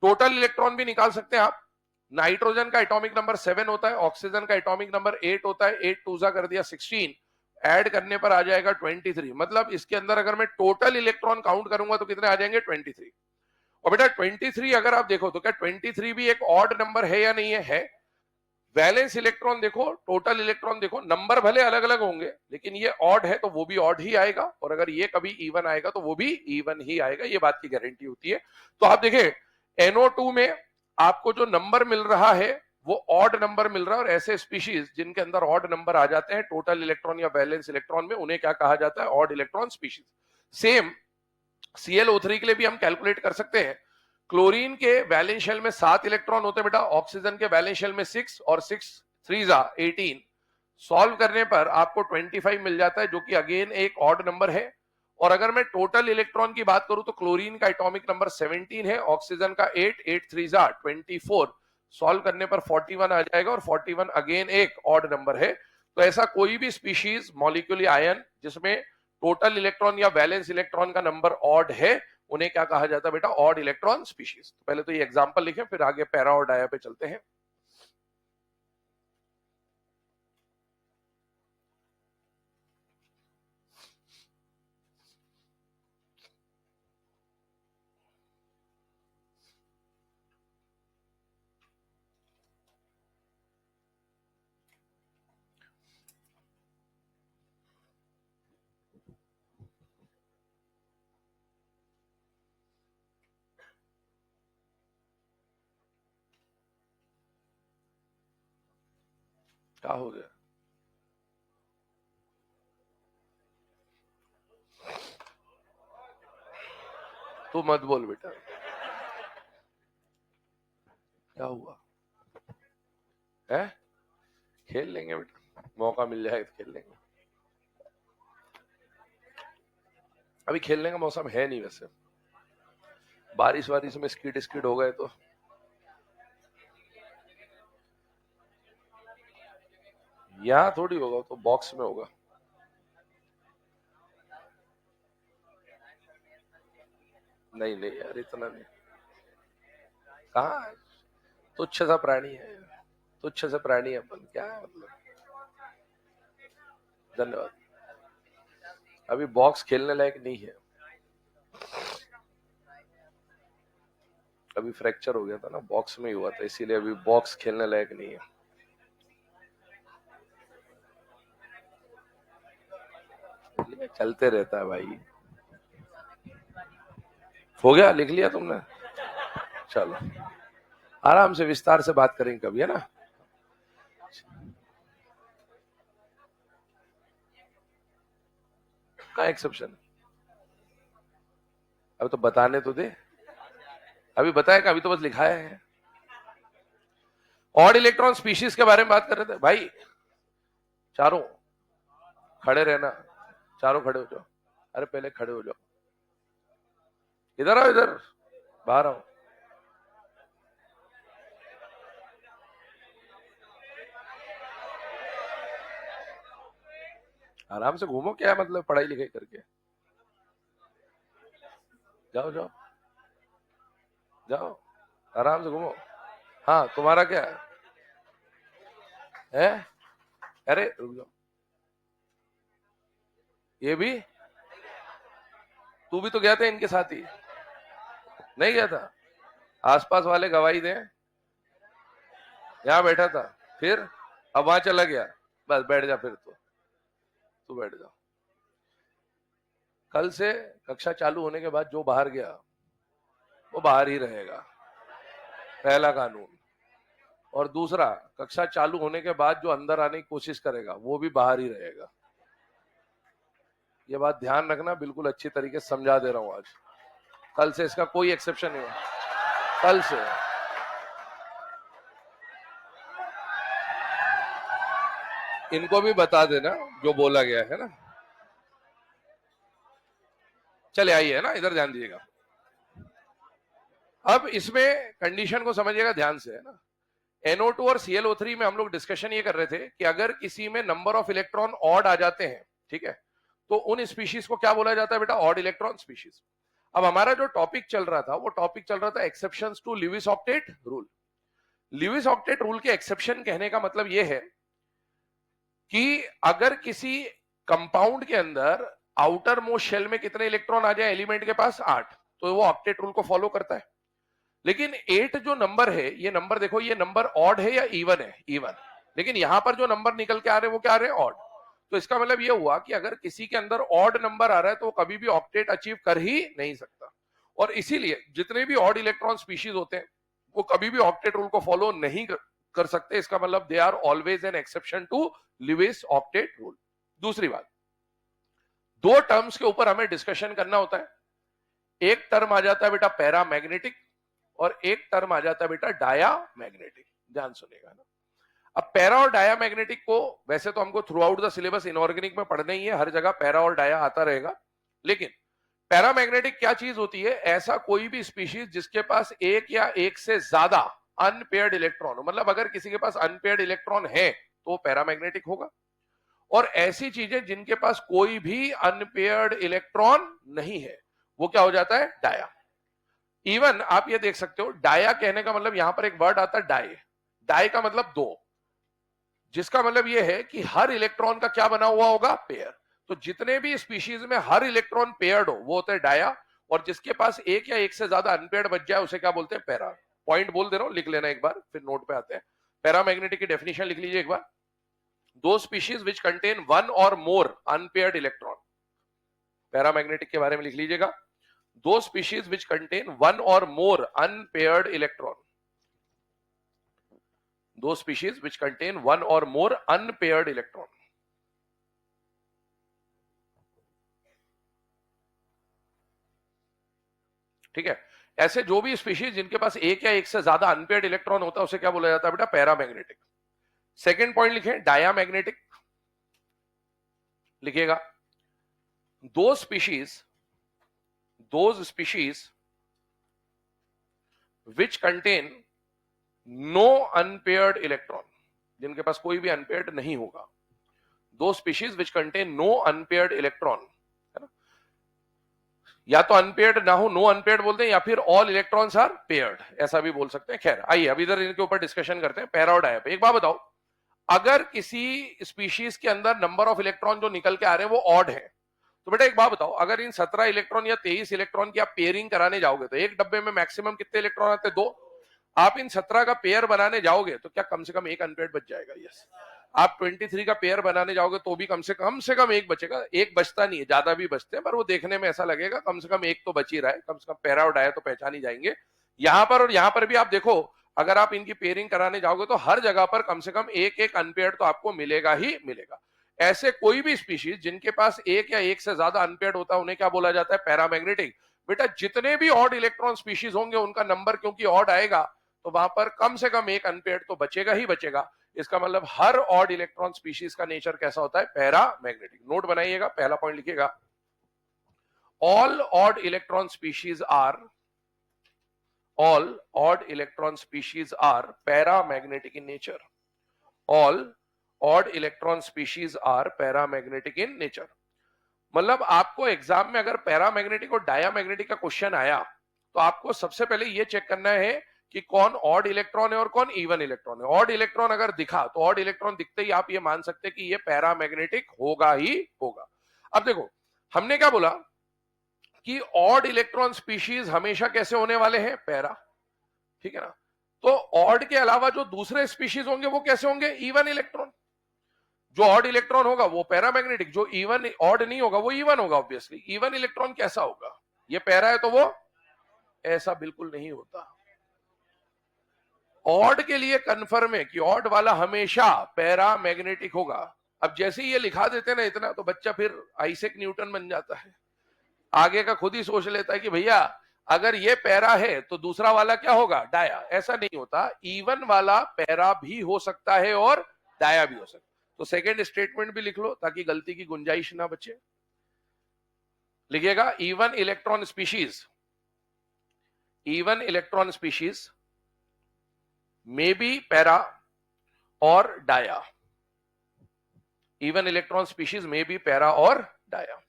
Total electron भी निकाल सकते हैं आप। नाइट्रोजन का एटॉमिक नंबर 7 होता है, ऑक्सीजन का एटॉमिक नंबर 8 होता है। 8 2 जा कर दिया 16, ऐड करने पर आ जाएगा 23। मतलब इसके अंदर अगर मैं टोटल इलेक्ट्रॉन काउंट करूंगा तो कितने आ जाएंगे? 23। और बेटा 23 अगर आप देखो तो क्या 23 भी एक ऑड नंबर है या नहीं है? है। वैलेंस इलेक्ट्रॉन देखो, टोटल इलेक्ट्रॉन देखो, नंबर भले अलग अलग होंगे लेकिन ये ऑड है तो वो भी ऑड ही आएगा, और अगर ये कभी इवन आएगा तो वो भी इवन ही आएगा। ये बात की गारंटी होती है। तो आप देखें NO2 में आपको जो नंबर मिल रहा है वो ऑड नंबर मिल रहा है, और ऐसे स्पीशीज जिनके अंदर ऑड नंबर आ जाते हैं टोटल इलेक्ट्रॉन या वैलेंस इलेक्ट्रॉन में, उन्हें क्या कहा जाता है? Odd electron species. Same ClO3 के लिए भी हम कैलकुलेट कर सकते हैं। क्लोरीन के वैलेंस शेल में 7 इलेक्ट्रॉन होते हैं बेटा, ऑक्सीजन के वैलेंस शेल में 6, और 6 3 जा 18। सॉल्व करने पर आपको 25 मिल जाता है, जो कि अगेन एक ऑड नंबर है। और अगर मैं टोटल इलेक्ट्रॉन की बात करूं तो क्लोरीन का एटॉमिक नंबर 17 है, ऑक्सीजन का 8 8 3 जा 24। सॉल्व करने पर 41 आ जाएगा, और 41 अगेन एक ऑड नंबर है। तो ऐसा कोई भी स्पीशीज मॉलिक्यूलर आयन जिसमें टोटल इलेक्ट्रॉन या वैलेंस इलेक्ट्रॉन का नंबर ऑड है, उन्हें क्या कहा जाता है बेटा? Odd electron species. पहले तो ये एग्जांपल लिखें, फिर आगे पैरा और डाया पे चलते हैं। क्या हो गया? तू मत बोल बेटा, क्या हुआ है? खेल लेंगे बेटा, मौका मिल जाए तो खेल लेंगे। अभी खेलने का मौसम है नहीं वैसे, बारिश वारिश में स्कीड स्कीड हो गए तो। यहाँ थोड़ी होगा, तो बॉक्स में होगा। नहीं नहीं यार, इतना नहीं। कहाँ है? तुच्छ सा प्राणी है, तुच्छ सा प्राणी है अपन, क्या है मतलब। धन्यवाद। अभी बॉक्स खेलने लायक नहीं है, अभी फ्रैक्चर हो गया था ना, बॉक्स में ही हुआ था, इसीलिए अभी बॉक्स खेलने लायक नहीं है। चलते रहता है भाई। हो गया, लिख लिया तुमने? चलो आराम से विस्तार से बात करेंगे कभी, है ना। का एक्सेप्शन? अभी तो बताने तो दे, अभी बताया कि अभी तो बस लिखाया है। ऑड इलेक्ट्रॉन स्पीशीज के बारे में बात कर रहे थे भाई। चारों खड़े रहना, चारों खड़े हो जाओ। अरे पहले खड़े हो जाओ, इधर आओ, इधर बाहर आओ। आराम से घूमो, क्या मतलब पढ़ाई लिखाई करके। जाओ जाओ जाओ, आराम से घूमो। हाँ तुम्हारा क्या है? अरे रुक जाओ, ये भी, तू भी तो गया था इनके साथ ही, नहीं गया था? आसपास वाले गवाही दें, यहाँ बैठा था, फिर अब वहां चला गया। बस बैठ जा फिर, तो तू बैठ जा। कल से कक्षा चालू होने के बाद जो बाहर गया वो बाहर ही रहेगा, पहला कानून। और दूसरा, कक्षा चालू होने के बाद जो अंदर आने की कोशिश करेगा वो भी बाहर ही रहेगा। ये बात ध्यान रखना, बिल्कुल अच्छी तरीके से समझा दे रहा हूं आज। कल से इसका कोई एक्सेप्शन नहीं है, कल से। इनको भी बता देना जो बोला गया है ना। चले आइए, है ना, इधर ध्यान दीजिएगा। अब इसमें कंडीशन को समझिएगा ध्यान से, है ना। NO2 और ClO3 में हम लोग डिस्कशन ये कर रहे थे कि अगर किसी में नंबर ऑफ इलेक्ट्रॉन ऑड आ जाते हैं, ठीक है, तो उन स्पीशीज को क्या बोला जाता है बेटा? Odd electron species. अब हमारा जो टॉपिक चल रहा था वो टॉपिक चल रहा था exceptions to Lewis octet rule. Lewis octet rule के एक्सेप्शन कहने का मतलब ये है कि अगर किसी कंपाउंड के अंदर आउटर मोस्ट शेल में कितने इलेक्ट्रॉन आ जाए एलिमेंट के पास? 8, तो वो ऑक्टेट रूल को फॉलो करता है। लेकिन 8 जो नंबर है, ये नंबर देखो, ये नंबर ऑड है या इवन है? इवन। लेकिन यहां पर जो नंबर निकल के आ रहे हैं वो क्या आ रहे हैं? ऑड। तो इसका मतलब ये हुआ कि अगर किसी के अंदर ऑड नंबर आ रहा है तो वो कभी भी ऑक्टेट अचीव कर ही नहीं सकता। और इसीलिए जितने भी ऑड इलेक्ट्रॉन स्पीशीज होते हैं वो कभी भी ऑक्टेट रूल को फॉलो नहीं कर सकते। इसका मतलब they are always an exception to Lewis octet rule. दूसरी बात, दो टर्म्स के ऊपर हमें डिस्कशन करना होता है। एक टर्म आ जाता है बेटा पैरामैग्नेटिक, और एक टर्म आ जाता है बेटा डाया मैग्नेटिक। ध्यान सुनिएगा ना। अब पैरा और डाया मैग्नेटिक को वैसे तो हमको through out the syllabus inorganic में पढ़ना ही है, हर जगह पैरा और डाया आता रहेगा। लेकिन पैरामैग्नेटिक क्या चीज होती है? ऐसा कोई भी स्पीशीज जिसके पास एक या एक से ज्यादा अनपेयर्ड इलेक्ट्रॉन, मतलब अगर किसी के पास अनपेयर्ड इलेक्ट्रॉन है तो वो पैरामैग्नेटिक होगा। और ऐसी चीजें जिनके पास कोई भी अनपेयर्ड इलेक्ट्रॉन नहीं है वो क्या हो जाता है? डाया। इवन आप ये देख सकते हो, डाया कहने का मतलब यहां पर एक वर्ड आता है डाई। डाई का मतलब दो, जिसका मतलब यह है कि हर इलेक्ट्रॉन का क्या बना हुआ होगा? पेयर। तो जितने भी स्पीशीज में हर इलेक्ट्रॉन पेयर्ड हो वो होते हैं डाया, और जिसके पास एक या एक से ज्यादा अनपेयर्ड बच जाए उसे क्या बोलते हैं? पैरा। पॉइंट बोल दे रहा हूं, लिख लेना एक बार, फिर नोट पे आते हैं। पैरामैग्नेटिक की डेफिनेशन लिख लीजिए एक बार। दो स्पीशीज विच कंटेन वन और मोर अनपेयर्ड इलेक्ट्रॉन। पैरामैग्नेटिक के बारे में लिख लीजिएगा, दो स्पीशीज विच कंटेन वन और मोर अनपेयर्ड इलेक्ट्रॉन। दो स्पीशीज विच कंटेन वन और मोर अनपेयर्ड इलेक्ट्रॉन। ठीक है, ऐसे जो भी स्पीशीज जिनके पास एक या एक से ज्यादा अनपेयर्ड इलेक्ट्रॉन होता है उसे क्या बोला जाता है बेटा? पैरामैग्नेटिक। सेकेंड पॉइंट लिखे डायामैग्नेटिक, लिखिएगा those species which contain no unpaired electron, जिनके पास कोई भी अनपेयर्ड नहीं होगा। दो species which contain no unpaired electron, है ना? या तो अनपेयर्ड ना हो, नो अनपेयर्ड बोलते हैं, या फिर ऑल इलेक्ट्रॉन्स आर पेयर्ड, ऐसा भी बोल सकते हैं। खैर आइए अब इधर इनके ऊपर डिस्कशन करते हैं, पैरा और डाया पे। एक बात बताओ, अगर किसी स्पीशीज के अंदर नंबर ऑफ इलेक्ट्रॉन जो निकल के आ रहे हैं वो ऑड है, तो बेटा एक बात बताओ, अगर इन 17 इलेक्ट्रॉन या 23 इलेक्ट्रॉन की आप पेयरिंग कराने जाओगे तो एक डब्बे में मैक्सिमम कितने इलेक्ट्रॉन आते हैं? 2। आप इन 17 का पेयर बनाने जाओगे तो क्या कम से कम एक अनपेयर्ड बच जाएगा? यस। आप 23 का पेयर बनाने जाओगे तो भी कम से कम एक बचेगा। एक बचता नहीं है, ज्यादा भी बचते हैं, पर वो देखने में ऐसा लगेगा कम से कम एक तो बच ही रहा है, कम से कम पैरा और डाया तो पहचान ही जाएंगे। यहां पर और यहां पर भी आप देखो, अगर आप इनकी पेयरिंग कराने जाओगे तो हर जगह पर कम से कम एक एक अनपेयर्ड तो आपको मिलेगा ही मिलेगा। ऐसे कोई भी स्पीशीज जिनके पास एक या एक से ज्यादा अनपेयर्ड होता है उन्हें क्या बोला जाता है? पैरामैग्नेटिक। बेटा जितने भी ऑड इलेक्ट्रॉन स्पीशीज होंगे उनका नंबर क्योंकि ऑड आएगा तो वहां पर कम से कम एक अनपेयर्ड तो बचेगा ही बचेगा। इसका मतलब हर ऑड इलेक्ट्रॉन स्पीशीज का नेचर कैसा होता है? पैरामैग्नेटिक। नोट बनाइएगा, पहला पॉइंट लिखिएगा, all odd electron species are paramagnetic in nature. All odd electron species are paramagnetic in nature. मतलब आपको एग्जाम में अगर पैरामैग्नेटिक और डायामैग्नेटिक का क्वेश्चन आया तो आपको सबसे पहले ये चेक करना है कि कौन ऑड इलेक्ट्रॉन है और कौन इवन इलेक्ट्रॉन है। ऑड इलेक्ट्रॉन अगर दिखा तो ऑड इलेक्ट्रॉन दिखते ही आप ये मान सकते हैं कि ये पैरामैग्नेटिक होगा ही होगा। अब देखो हमने क्या बोला कि ऑड इलेक्ट्रॉन स्पीशीज हमेशा कैसे होने वाले हैं? पैरा। ठीक है ना? तो ऑड के अलावा जो दूसरे स्पीशीज होंगे वो कैसे होंगे? Even electron. जो ऑड इलेक्ट्रॉन होगा वो पैरामैग्नेटिक, जो इवन ऑड नहीं होगा वो इवन होगा। ऑब्वियसली इवन इलेक्ट्रॉन कैसा होगा? ये पैरा है तो वो ऐसा बिल्कुल नहीं होता। ऑड के लिए कंफर्म है कि ऑड वाला हमेशा पैरामैग्नेटिक होगा। अब जैसे ही ये लिखा देते ना इतना, तो बच्चा फिर आइजैक न्यूटन बन जाता है, आगे का खुद ही सोच लेता है कि भैया अगर ये पैरा है तो दूसरा वाला क्या होगा? डाया। ऐसा नहीं होता, इवन वाला पैरा भी हो सकता है और डाया भी हो सकता है। तो सेकेंड स्टेटमेंट भी लिख लो ताकि गलती की गुंजाइश ना बचे। लिखिएगा even electron species may be para और dia. Even electron species may be para और डाया।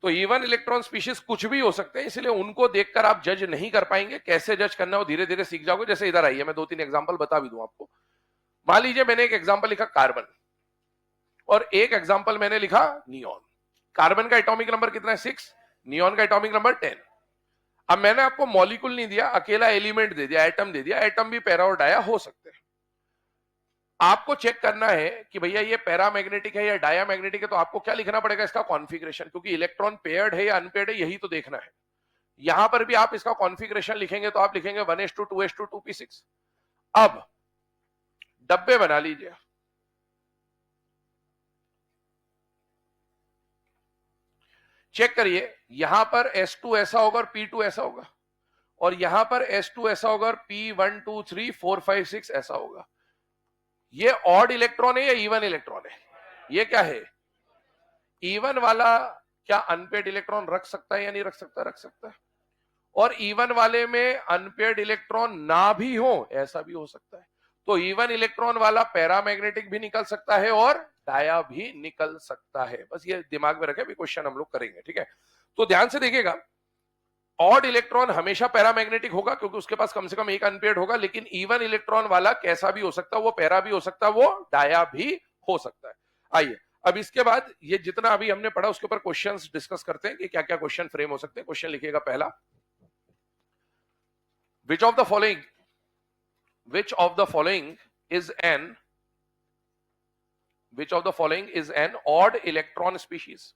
तो इवन इलेक्ट्रॉन स्पीशीज कुछ भी हो सकते हैं, इसलिए उनको देखकर आप जज नहीं कर पाएंगे। कैसे जज करना है वो धीरे धीरे सीख जाओगे। जैसे इधर आइए, मैं 2-3 एग्जांपल बता भी दूं आपको। मान लीजिए मैंने एक एग्जांपल लिखा कार्बन और एक एग्जांपल मैंने लिखा नियॉन। कार्बन का एटॉमिक नंबर कितना है? 6। नियॉन का एटॉमिक नंबर 10। अब मैंने आपको मॉलिक्यूल नहीं दिया, अकेला एलिमेंट दे दिया, एटम दे दिया। एटम भी पैरा और डाया हो सकते हैं। आपको चेक करना है कि भैया ये पैरामैग्नेटिक है या डायामैग्नेटिक है, तो आपको क्या लिखना पड़ेगा? इसका कॉन्फ़िगरेशन, क्योंकि इलेक्ट्रॉन पेयर्ड है या अनपेयर्ड है यही तो देखना है। यहां पर भी आप इसका कॉन्फ़िगरेशन लिखेंगे तो आप लिखेंगे 1:2 2:2 2p6। अब डब्बे बना लीजिए, चेक करिए, यहां पर S2 ऐसा होगा और P2 ऐसा होगा, और यहां पर S2 ऐसा होगा और P1 2 3 4 5 6 ऐसा होगा। ये ऑड इलेक्ट्रॉन है या इवन इलेक्ट्रॉन है? ये क्या है? इवन वाला क्या अनपेयर्ड इलेक्ट्रॉन रख सकता है या नहीं रख सकता? रख सकता है। और इवन वाले में अनपेयर्ड इलेक्ट्रॉन ना भी हो, ऐसा भी हो सकता है। तो इवन इलेक्ट्रॉन वाला पैरामैग्नेटिक भी निकल सकता है और डाया भी निकल सकता है। बस ये दिमाग में रखे, भी क्वेश्चन हम लोग करेंगे। ठीक है, तो ध्यान से देखिएगा, ऑड इलेक्ट्रॉन हमेशा पैरामैग्नेटिक होगा क्योंकि उसके पास कम से कम एक अनपेयर्ड होगा। लेकिन इवन इलेक्ट्रॉन वाला कैसा भी हो सकता है, वो पैरा भी हो सकता है, वो डाया भी हो सकता है। आइए अब इसके बाद ये जितना अभी हमने पढ़ा उसके ऊपर क्वेश्चंस डिस्कस करते हैं कि क्या क्या क्वेश्चन फ्रेम हो सकते हैं। क्वेश्चन लिखिएगा पहला, which of the following is an odd electron species?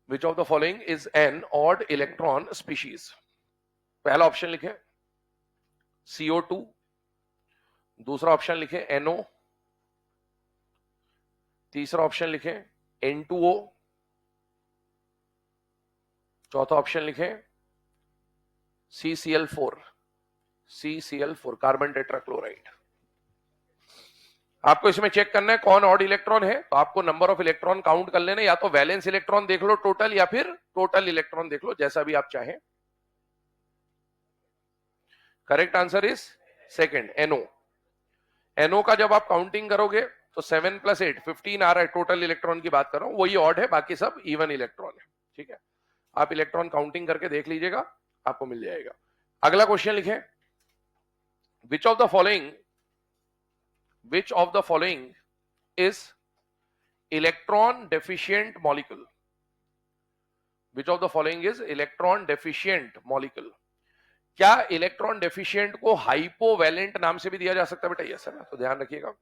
Which of the following is an odd electron species? पहला ऑप्शन लिखे, CO2, दूसरा ऑप्शन लिखे NO, तीसरा ऑप्शन लिखे N2O, चौथा ऑप्शन लिखे CCl4 कार्बन टेट्राक्लोराइड। आपको इसमें चेक करना है कौन ऑड इलेक्ट्रॉन है, तो आपको नंबर ऑफ इलेक्ट्रॉन काउंट कर लेना, या तो वैलेंस इलेक्ट्रॉन देख लो टोटल, या फिर टोटल इलेक्ट्रॉन देख लो, जैसा भी आप चाहें। Correct answer is second, NO। NO का जब आप काउंटिंग करोगे तो 7 + 8 15 आ रहा है, टोटल इलेक्ट्रॉन की बात कर रहा हूं, वही ऑड है, बाकी सब इवन इलेक्ट्रॉन है। ठीक है, आप इलेक्ट्रॉन काउंटिंग करके देख लीजिएगा, आपको मिल जाएगा। अगला क्वेश्चन लिखें, which of the following is electron deficient molecule? Which of the following is electron deficient molecule? क्या इलेक्ट्रॉन डेफिशिएंट को हाइपोवैलेंट नाम से भी दिया जा सकता है बेटा? यस है ना, तो ध्यान रखिएगा,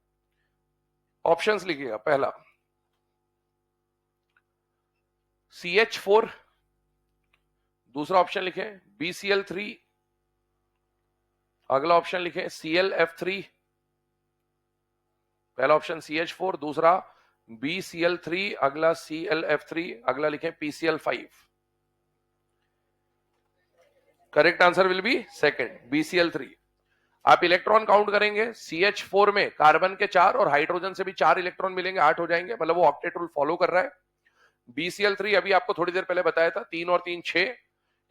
ऑप्शंस लिखिएगा। पहला CH4, दूसरा ऑप्शन लिखें BCl3, अगला ऑप्शन लिखें ClF3। पहला ऑप्शन CH4, दूसरा BCl3, अगला ClF3, अगला लिखें PCl5। Correct answer will be second, BCl3। आप इलेक्ट्रॉन काउंट करेंगे, CH4 में कार्बन के 4 और हाइड्रोजन से भी 4 इलेक्ट्रॉन मिलेंगे, 8 हो जाएंगे, मतलब वो ऑक्टेट रूल फॉलो कर रहा है। BCl3 अभी आपको थोड़ी देर पहले बताया था, 3 और 3 6।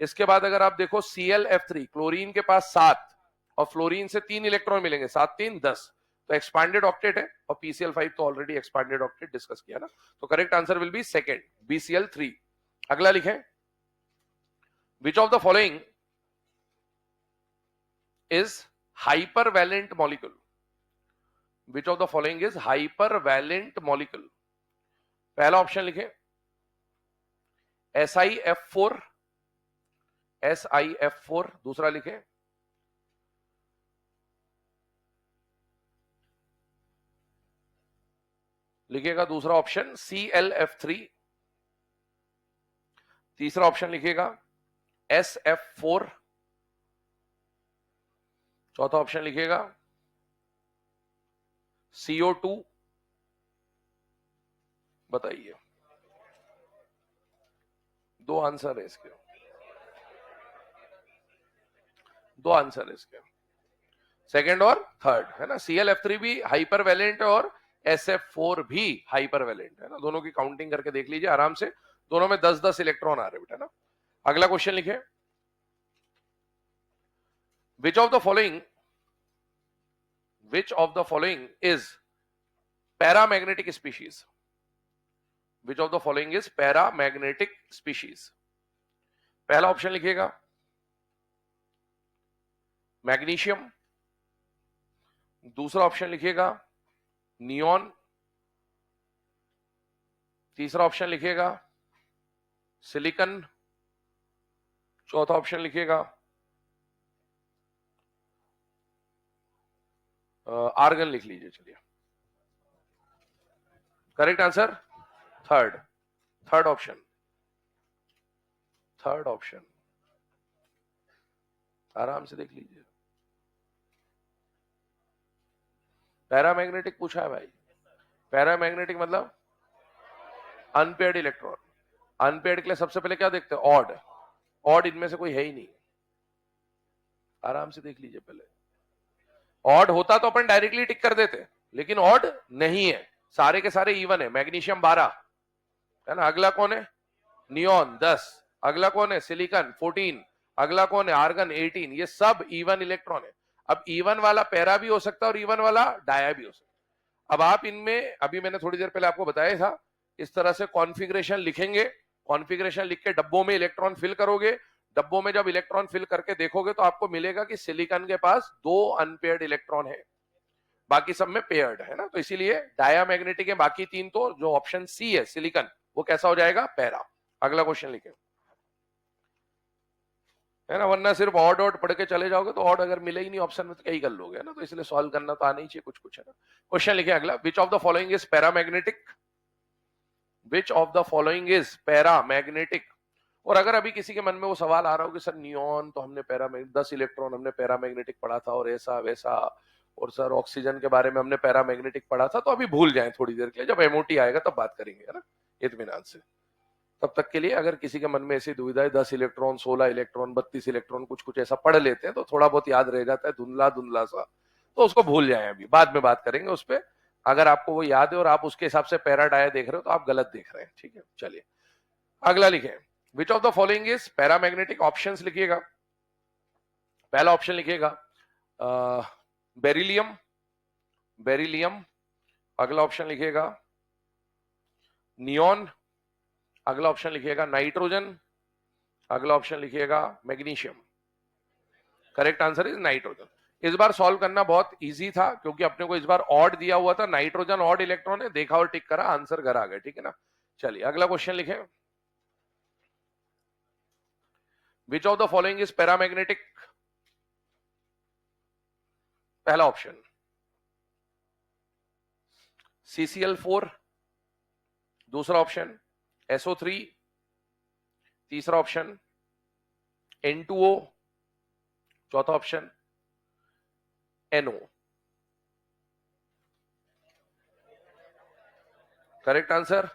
इसके बाद अगर आप देखो ClF3, क्लोरीन के पास 7 और फ्लोरीन से 3 इलेक्ट्रॉन मिलेंगे, 7 3 10, तो एक्सपांडेड ऑक्टेट है। और PCl5 तो ऑलरेडी एक्सपांडेड ऑक्टेट डिस्कस किया ना, तो correct answer will be second, BCl3। अगला लिखें, which of the following is hypervalent molecule? Which of the following is hypervalent molecule? पहला ऑप्शन लिखें SiF4, दूसरा लिखें लिखिएगा दूसरा ऑप्शन ClF3, तीसरा ऑप्शन लिखिएगा SF4, चौथा ऑप्शन लिखिएगा CO2। बताइए, दो आंसर है इसके, दो आंसर है इसके, सेकंड और थर्ड है ना। ClF3 भी हाइपर वैलेंट है और SF4 भी हाइपर वैलेंट है ना, दोनों की काउंटिंग करके देख लीजिए आराम से, दोनों में 10-10 इलेक्ट्रॉन आ रहे बेटा ना। अगला क्वेश्चन लिखिए, which of the following is paramagnetic species? Which of the following is paramagnetic species? पहला ऑप्शन लिखिएगा मैग्नीशियम, दूसरा ऑप्शन लिखिएगा नियॉन, तीसरा ऑप्शन लिखिएगा सिलिकॉन, चौथा ऑप्शन लिखिएगा आर्गन लिख लीजिए। चलिए, करेक्ट आंसर थर्ड ऑप्शन, आराम से देख लीजिए। पैरामैग्नेटिक पूछा है भाई, पैरामैग्नेटिक मतलब अनपेयर्ड इलेक्ट्रॉन। अनपेयर्ड के लिए सबसे पहले क्या देखते हैं? ऑड इनमें से कोई है ही नहीं, आराम से देख लीजिए। पहले ऑड होता तो अपन डायरेक्टली टिक कर देते, लेकिन ऑड नहीं है, सारे के सारे इवन है। मैग्नीशियम 12 है ना, अगला कौन है? नियॉन 10, अगला कौन है? सिलिकॉन 14, अगला कौन है? आर्गन 18। ये सब इवन इलेक्ट्रॉन है। अब इवन वाला पैरा भी हो सकता है और इवन वाला डाया भी हो सकता है। अब आप इनमें, अभी मैंने थोड़ी देर पहले आपको बताया था, इस तरह से कॉन्फ़िगरेशन लिखेंगे, कॉन्फ़िगरेशन लिख के डब्बों में इलेक्ट्रॉन फिल करोगे, डब्बों में जब इलेक्ट्रॉन फिल करके देखोगे तो आपको मिलेगा कि सिलिकॉन के पास 2 अनपेयर्ड इलेक्ट्रॉन है, बाकी सब में पेयर्ड है ना। तो इसीलिए डायामैग्नेटिक है, बाकी 3 तो जो ऑप्शन सी है सिलिकॉन, वो कैसा हो जाएगा? पैरा। अगला क्वेश्चन लिखे, है ना, वरना सिर्फ ऑड पढ़ के चले जाओगे तो ऑड अगर मिले ही नहीं ऑप्शन में तो क्या ही कर लोगे ना, तो इसलिए सॉल्व करना तो आना ही चाहिए कुछ है ना। क्वेश्चन लिखे अगला, which of the following is paramagnetic? Which of the following is paramagnetic? और अगर अभी किसी के मन में वो सवाल आ रहा हो कि सर नियॉन तो हमने 10 इलेक्ट्रॉन हमने पैरामैग्नेटिक पढ़ा था और ऐसा वैसा, और सर ऑक्सीजन के बारे में हमने पैरामैग्नेटिक पढ़ा था, तो अभी भूल जाएं थोड़ी देर के लिए, जब एमओटी आएगा तब बात करेंगे, है ना, इत्मीनान से। तब तक के लिए अगर किसी के मन में ऐसी दुविधा है, 10 इलेक्ट्रॉन 16 इलेक्ट्रॉन 32 इलेक्ट्रॉन कुछ कुछ ऐसा पढ़ लेते हैं तो थोड़ा बहुत याद रह जाता है धुंधला धुंधला सा, तो उसको भूल जाए, अभी बाद में बात करेंगे उस पर। अगर आपको वो याद है और आप उसके हिसाब से पैरा डाया देख रहे हो तो आप गलत देख रहे हैं, ठीक है। चलिए अगला लिखें, which of the following is paramagnetic, options लिखिएगा। पहला ऑप्शन लिखिएगा बेरिलियम, बेरिलियम। अगला ऑप्शन लिखिएगा नियॉन। अगला ऑप्शन लिखिएगा नाइट्रोजन। अगला ऑप्शन लिखिएगा magnesium. Correct answer is nitrogen. इस बार सॉल्व करना बहुत इजी था क्योंकि अपने को इस बार ऑड दिया हुआ था, नाइट्रोजन ऑड इलेक्ट्रॉन है, देखा और टिक करा, आंसर घर आ गए, ठीक है ना। चलिए अगला क्वेश्चन लिखें, which of the following is paramagnetic. पहला ऑप्शन CCl4, दूसरा ऑप्शन SO3, तीसरा ऑप्शन N2O, चौथा option NO। Correct answer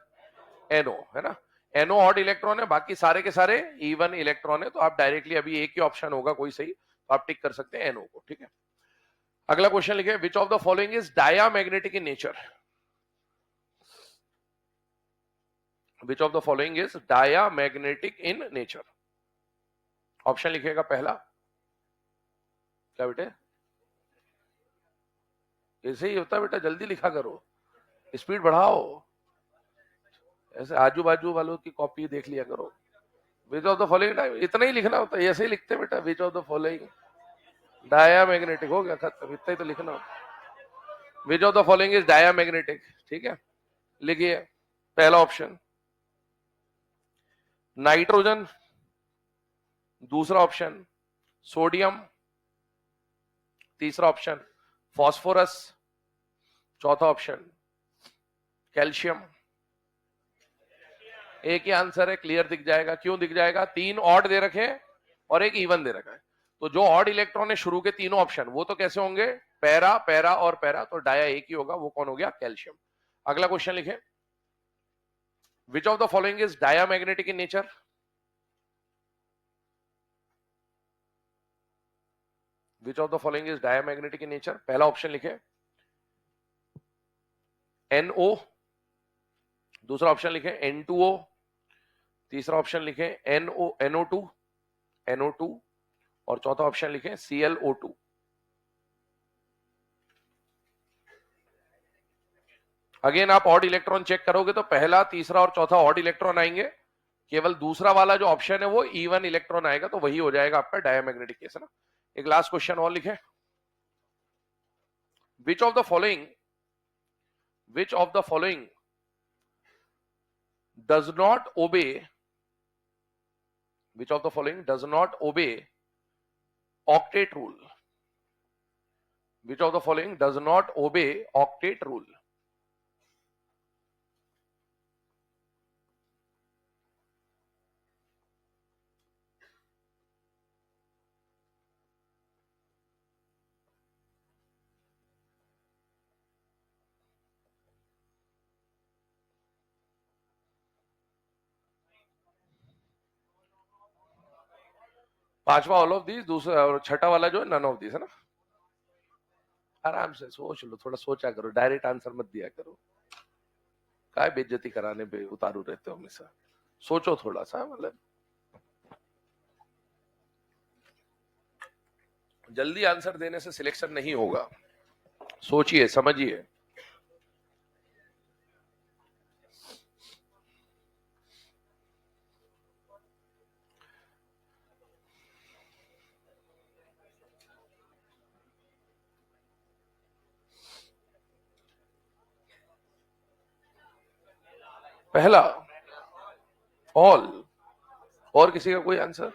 NO है ना। NO ऑड इलेक्ट्रॉन है, बाकी सारे के सारे इवन इलेक्ट्रॉन है, तो आप डायरेक्टली अभी एक ही ऑप्शन होगा कोई सही, तो आप टिक कर सकते हैं NO को, ठीक है। अगला क्वेश्चन लिखे, which of the following is diamagnetic in nature. Which of the following is diamagnetic in nature. Option लिखिएगा पहला, क्या बेटे, ऐसे ही होता है बेटा, जल्दी लिखा करो, स्पीड बढ़ाओ, ऐसे आजू बाजू वालों की कॉपी देख लिया करो। विच ऑफ द फॉलोइंग, इतना ही लिखना होता है, ऐसे ही लिखते बेटा, which of the following diamagnetic, हो गया खत्म, इतना ही तो लिखना होता। Which of the following is diamagnetic, ठीक है। लिखिए पहला ऑप्शन नाइट्रोजन, दूसरा ऑप्शन सोडियम, तीसरा ऑप्शन फास्फोरस, चौथा ऑप्शन कैल्शियम। एक ही आंसर है, क्लियर दिख जाएगा। क्यों दिख जाएगा, 3 ऑड दे रखे हैं और एक इवन दे रखा है, तो जो ऑड इलेक्ट्रॉन है शुरू के तीनों ऑप्शन वो तो कैसे होंगे, पैरा पैरा और पैरा, तो डाया एक ही होगा, वो कौन हो गया, कैल्शियम। अगला क्वेश्चन लिखे, which of the following is diamagnetic in nature. Which of the following is diamagnetic in nature. पहला ऑप्शन लिखे NO, दूसरा ऑप्शन लिखे N2O, तीसरा ऑप्शन लिखे NO2 और चौथा ऑप्शन लिखे ClO2। अगेन आप ऑड इलेक्ट्रॉन चेक करोगे तो पहला तीसरा और चौथा ऑड इलेक्ट्रॉन आएंगे, केवल दूसरा वाला जो ऑप्शन है वो इवन इलेक्ट्रॉन आएगा, तो वही हो जाएगा आपका डायामैग्नेटिक केस, है ना। एक लास्ट क्वेश्चन और लिखे, which of the following does not obey, which of the following does not obey octet rule, which of the following does not obey octet rule। पांचवा ऑल ऑफ दिस, दूसरा और छठा वाला जो है नन ऑफ दिस, है ना। आराम से सोच लो, थोड़ा सोचा करो, डायरेक्ट आंसर मत दिया करो, काय बेइज्जती कराने पे उतारू रहते हो हमेशा, सोचो थोड़ा सा, मतलब जल्दी आंसर देने से सिलेक्शन नहीं होगा, सोचिए समझिए। पहला ऑल, और किसी का कोई आंसर,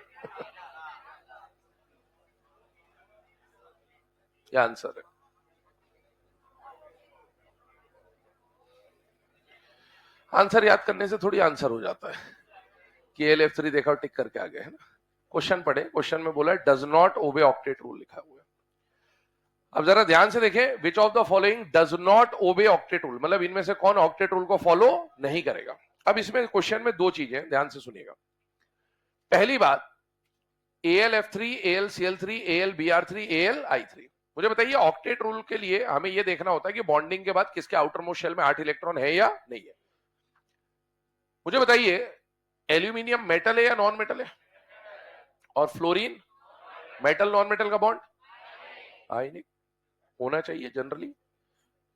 क्या आंसर है। आंसर याद करने से थोड़ी आंसर हो जाता है, KLF3 देखा और टिक करके आ गए, है ना। क्वेश्चन पढ़े, क्वेश्चन में बोला does not obey octet rule लिखा हुआ है। अब जरा ध्यान से देखें, which of the following does not obey octet rule, मतलब इनमें से कौन ऑक्टेट रूल को फॉलो नहीं करेगा। अब इसमें क्वेश्चन में दो चीजें, ध्यान से सुनिएगा। पहली बात, AlF3, AlCl3, AlBr3, AlI3। मुझे बताइए ऑक्टेट रूल के लिए हमें यह देखना होता है कि बॉन्डिंग के बाद किसके आउटर मोस्ट शेल में 8 इलेक्ट्रॉन है या नहीं है। मुझे बताइए एल्यूमिनियम मेटल है या नॉन मेटल है, और फ्लोरीन मेटल नॉन मेटल का बॉन्ड आयनिक होना चाहिए generally.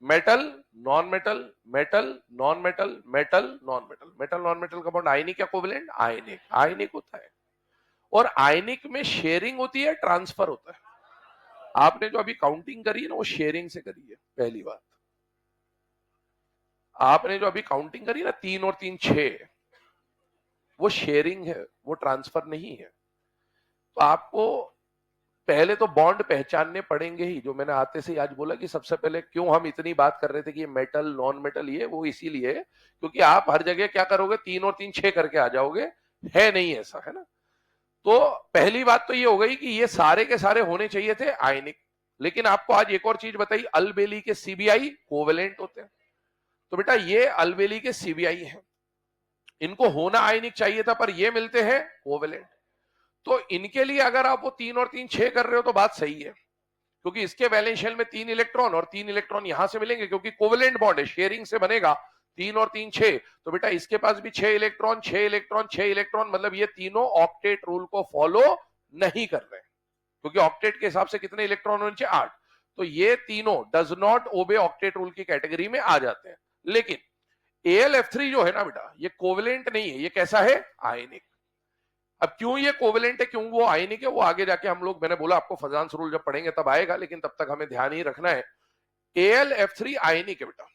Metal non metal, metal non metal, metal non metal, metal non metal का बॉन्ड आयनिक या कोवेलेंट, आयनिक, आयनिक होता है। और आयनिक में शेयरिंग होती है, ट्रांसफर होता है। आपने जो अभी काउंटिंग करी है ना, वो शेयरिंग से करी है। पहली बात, आपने जो अभी काउंटिंग करी ना 3 और 3 6, वो शेयरिंग है, वो ट्रांसफर नहीं है। तो आपको पहले तो बॉन्ड पहचानने पड़ेंगे ही, जो मैंने आते से ही आज बोला कि सबसे पहले क्यों हम इतनी बात कर रहे थे कि ये मेटल नॉन मेटल, ये वो इसीलिए क्योंकि आप हर जगह क्या करोगे, 3 और 3 6 करके आ जाओगे, है नहीं ऐसा, है ना। तो पहली बात तो ये हो गई कि ये सारे के सारे होने चाहिए थे आयनिक। लेकिन आपको आज एक और चीज बताई, अलबेली के सीबीआई कोवेलेंट होते हैं। तो बेटा ये अलबेली के सीबीआई है, इनको होना आयनिक चाहिए था पर ये मिलते हैं कोवेलेंट। तो इनके लिए अगर आप वो 3 और 3 6 कर रहे हो तो बात सही है, क्योंकि इसके वैलेंस शेल में 3 इलेक्ट्रॉन और 3 इलेक्ट्रॉन यहां से मिलेंगे, क्योंकि कोवेलेंट बॉन्ड है, शेयरिंग से बनेगा। 3 और 3 6, तो बेटा इसके पास भी 6 इलेक्ट्रॉन 6 इलेक्ट्रॉन 6 इलेक्ट्रॉन, मतलब ये तीनों ऑक्टेट रूल को फॉलो नहीं कर रहे, क्योंकि ऑक्टेट के हिसाब से कितने इलेक्ट्रॉन होने चाहिए, 8। तो ये तीनों does not obey octet rule की कैटेगरी में आ जाते हैं। लेकिन AlF3 जो है ना बेटा, ये कोवेलेंट नहीं है, ये कैसा है, आयनिक। अब क्यों ये कोवेलेंट है, क्यों वो आयनिक है, वो आगे जाके हम लोग, मैंने बोला आपको फजांस रूल जब पढ़ेंगे तब आएगा, लेकिन तब तक हमें ध्यान ही रखना है। AlF3 आयनिक है बेटा।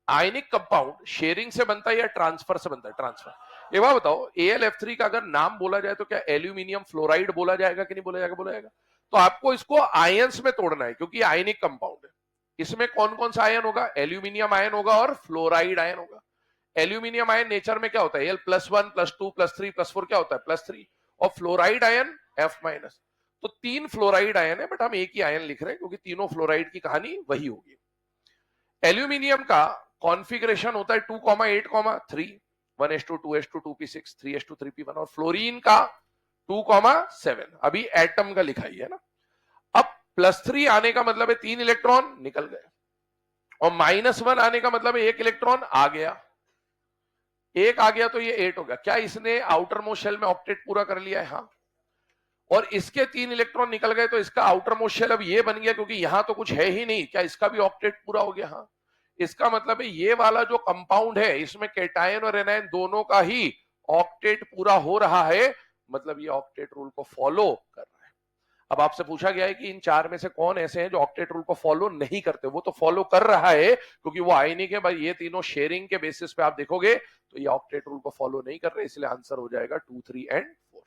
आयनिक कंपाउंड शेयरिंग से बनता है या ट्रांसफर से बनता है, ट्रांसफर। एक बात बताओ, AlF3 का अगर नाम बोला जाए तो क्या एल्यूमिनियम फ्लोराइड बोला जाएगा कि नहीं बोला जाएगा, बोला जाएगा। तो आपको इसको आयंस में तोड़ना है, क्योंकि आयनिक कंपाउंड है। इसमें कौन कौन सा आयन होगा, एल्यूमिनियम आयन होगा और फ्लोराइड आयन होगा। एल्यूमिनियम आयन नेचर में क्या होता है, L+1 +2 +3 +4 क्या होता है, +3। और फ्लोराइड आयन F-। तो 3 फ्लोराइड आयन है, बट हम एक ही आयन लिख रहे हैं क्योंकि तीनों फ्लोराइड की कहानी वही होगी। एल्यूमिनियम का कॉन्फ़िगरेशन होता है 2,8,3, 1:2, 2:2, 2p6, 3:3, 3p1। और फ्लोरीन का 2,7 अभी एटम का लिखा ही है ना। अब +3 आने का मतलब है 3 इलेक्ट्रॉन निकल गए, और -1 आने का मतलब है 1 इलेक्ट्रॉन आ गया। 1 आ गया तो ये 8 हो गया। क्या इसने आउटर मोस्ट शेल में ऑक्टेट पूरा कर लिया है, हाँ। और इसके 3 इलेक्ट्रॉन निकल गए तो इसका आउटर मोस्ट शेल अब ये बन गया, क्योंकि यहां तो कुछ है ही नहीं, क्या इसका भी ऑक्टेट पूरा हो गया, हाँ। इसका मतलब है ये वाला जो कंपाउंड है, इसमें कैटायन और एनायन दोनों का ही ऑक्टेट पूरा हो रहा है, मतलब ये ऑक्टेट रूल को फॉलो कर रहा है। अब आपसे पूछा गया है कि इन 4 में से कौन ऐसे हैं जो ऑक्टेट रूल को फॉलो नहीं करते। वो तो फॉलो कर रहा है क्योंकि वो आयनिक है भाई, ये तीनों शेयरिंग के बेसिस पे आप देखोगे तो ये ऑक्टेट रूल को फॉलो नहीं कर रहे, इसलिए आंसर हो जाएगा 2, 3 एंड 4।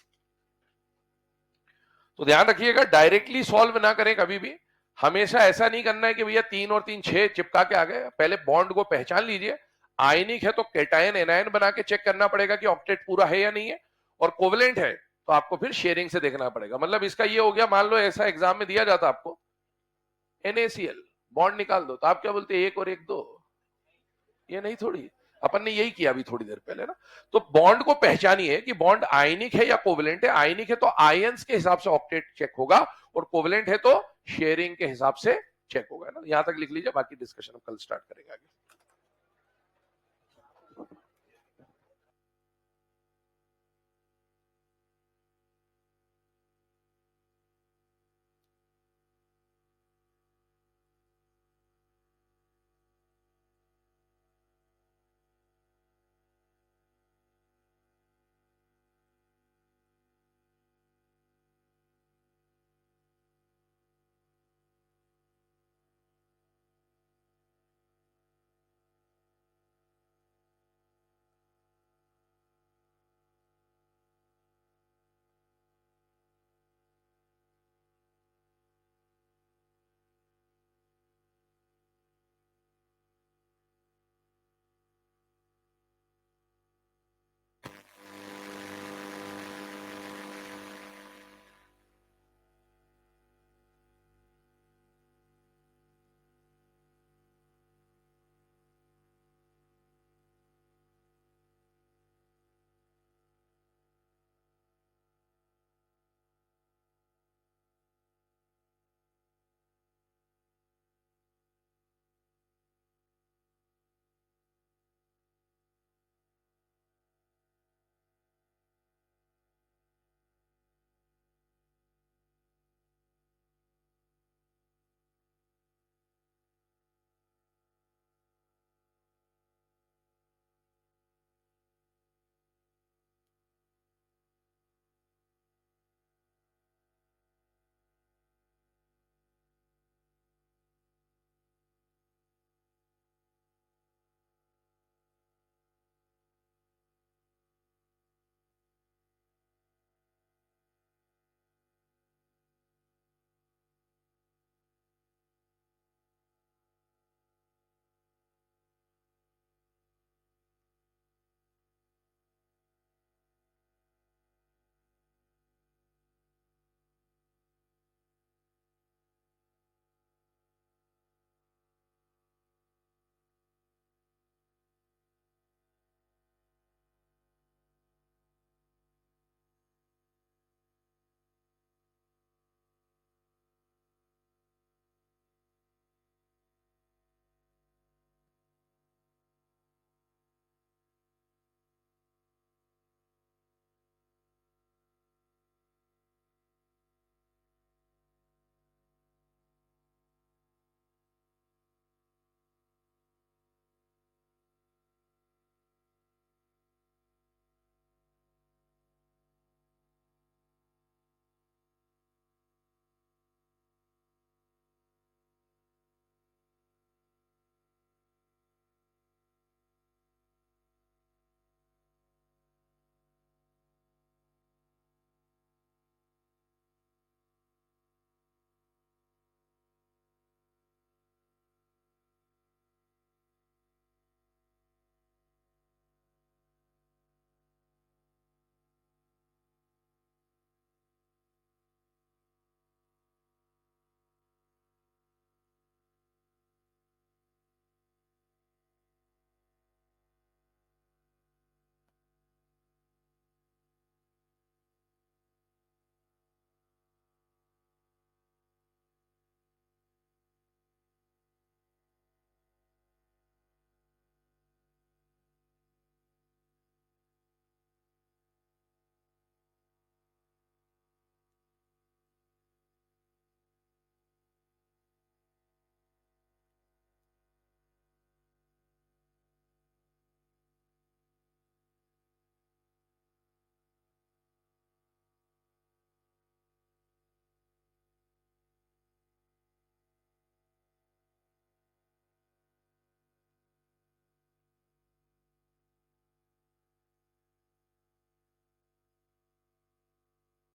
तो ध्यान रखिएगा, डायरेक्टली सॉल्व ना करें कभी भी। हमेशा ऐसा नहीं करना है कि भैया 3 और 3 6 चिपका के आ गए। पहले बॉन्ड को पहचान लीजिए, आयनिक है तो कैटायन एनायन बना के चेक करना पड़ेगा कि ऑक्टेट पूरा है या नहीं है, और कोवेलेंट है तो आपको फिर शेयरिंग से देखना पड़ेगा। मतलब इसका ये हो गया, मान लो ऐसा एग्जाम में दिया जाता आपको NaCl बॉन्ड निकाल दो, तो आप क्या बोलते, 1 और 1 2, ये नहीं, थोड़ी अपन ने यही किया अभी थोड़ी देर पहले ना। तो बॉन्ड को पहचानिए कि बॉन्ड आयनिक है या कोवेलेंट है। आयनिक है तो आयंस के हिसाब से ऑक्टेट चेक होगा, और कोवेलेंट है तो शेयरिंग के हिसाब से चेक होगा ना। यहां तक लिख लीजिए, बाकी डिस्कशन हम कल स्टार्ट करेंगे आगे।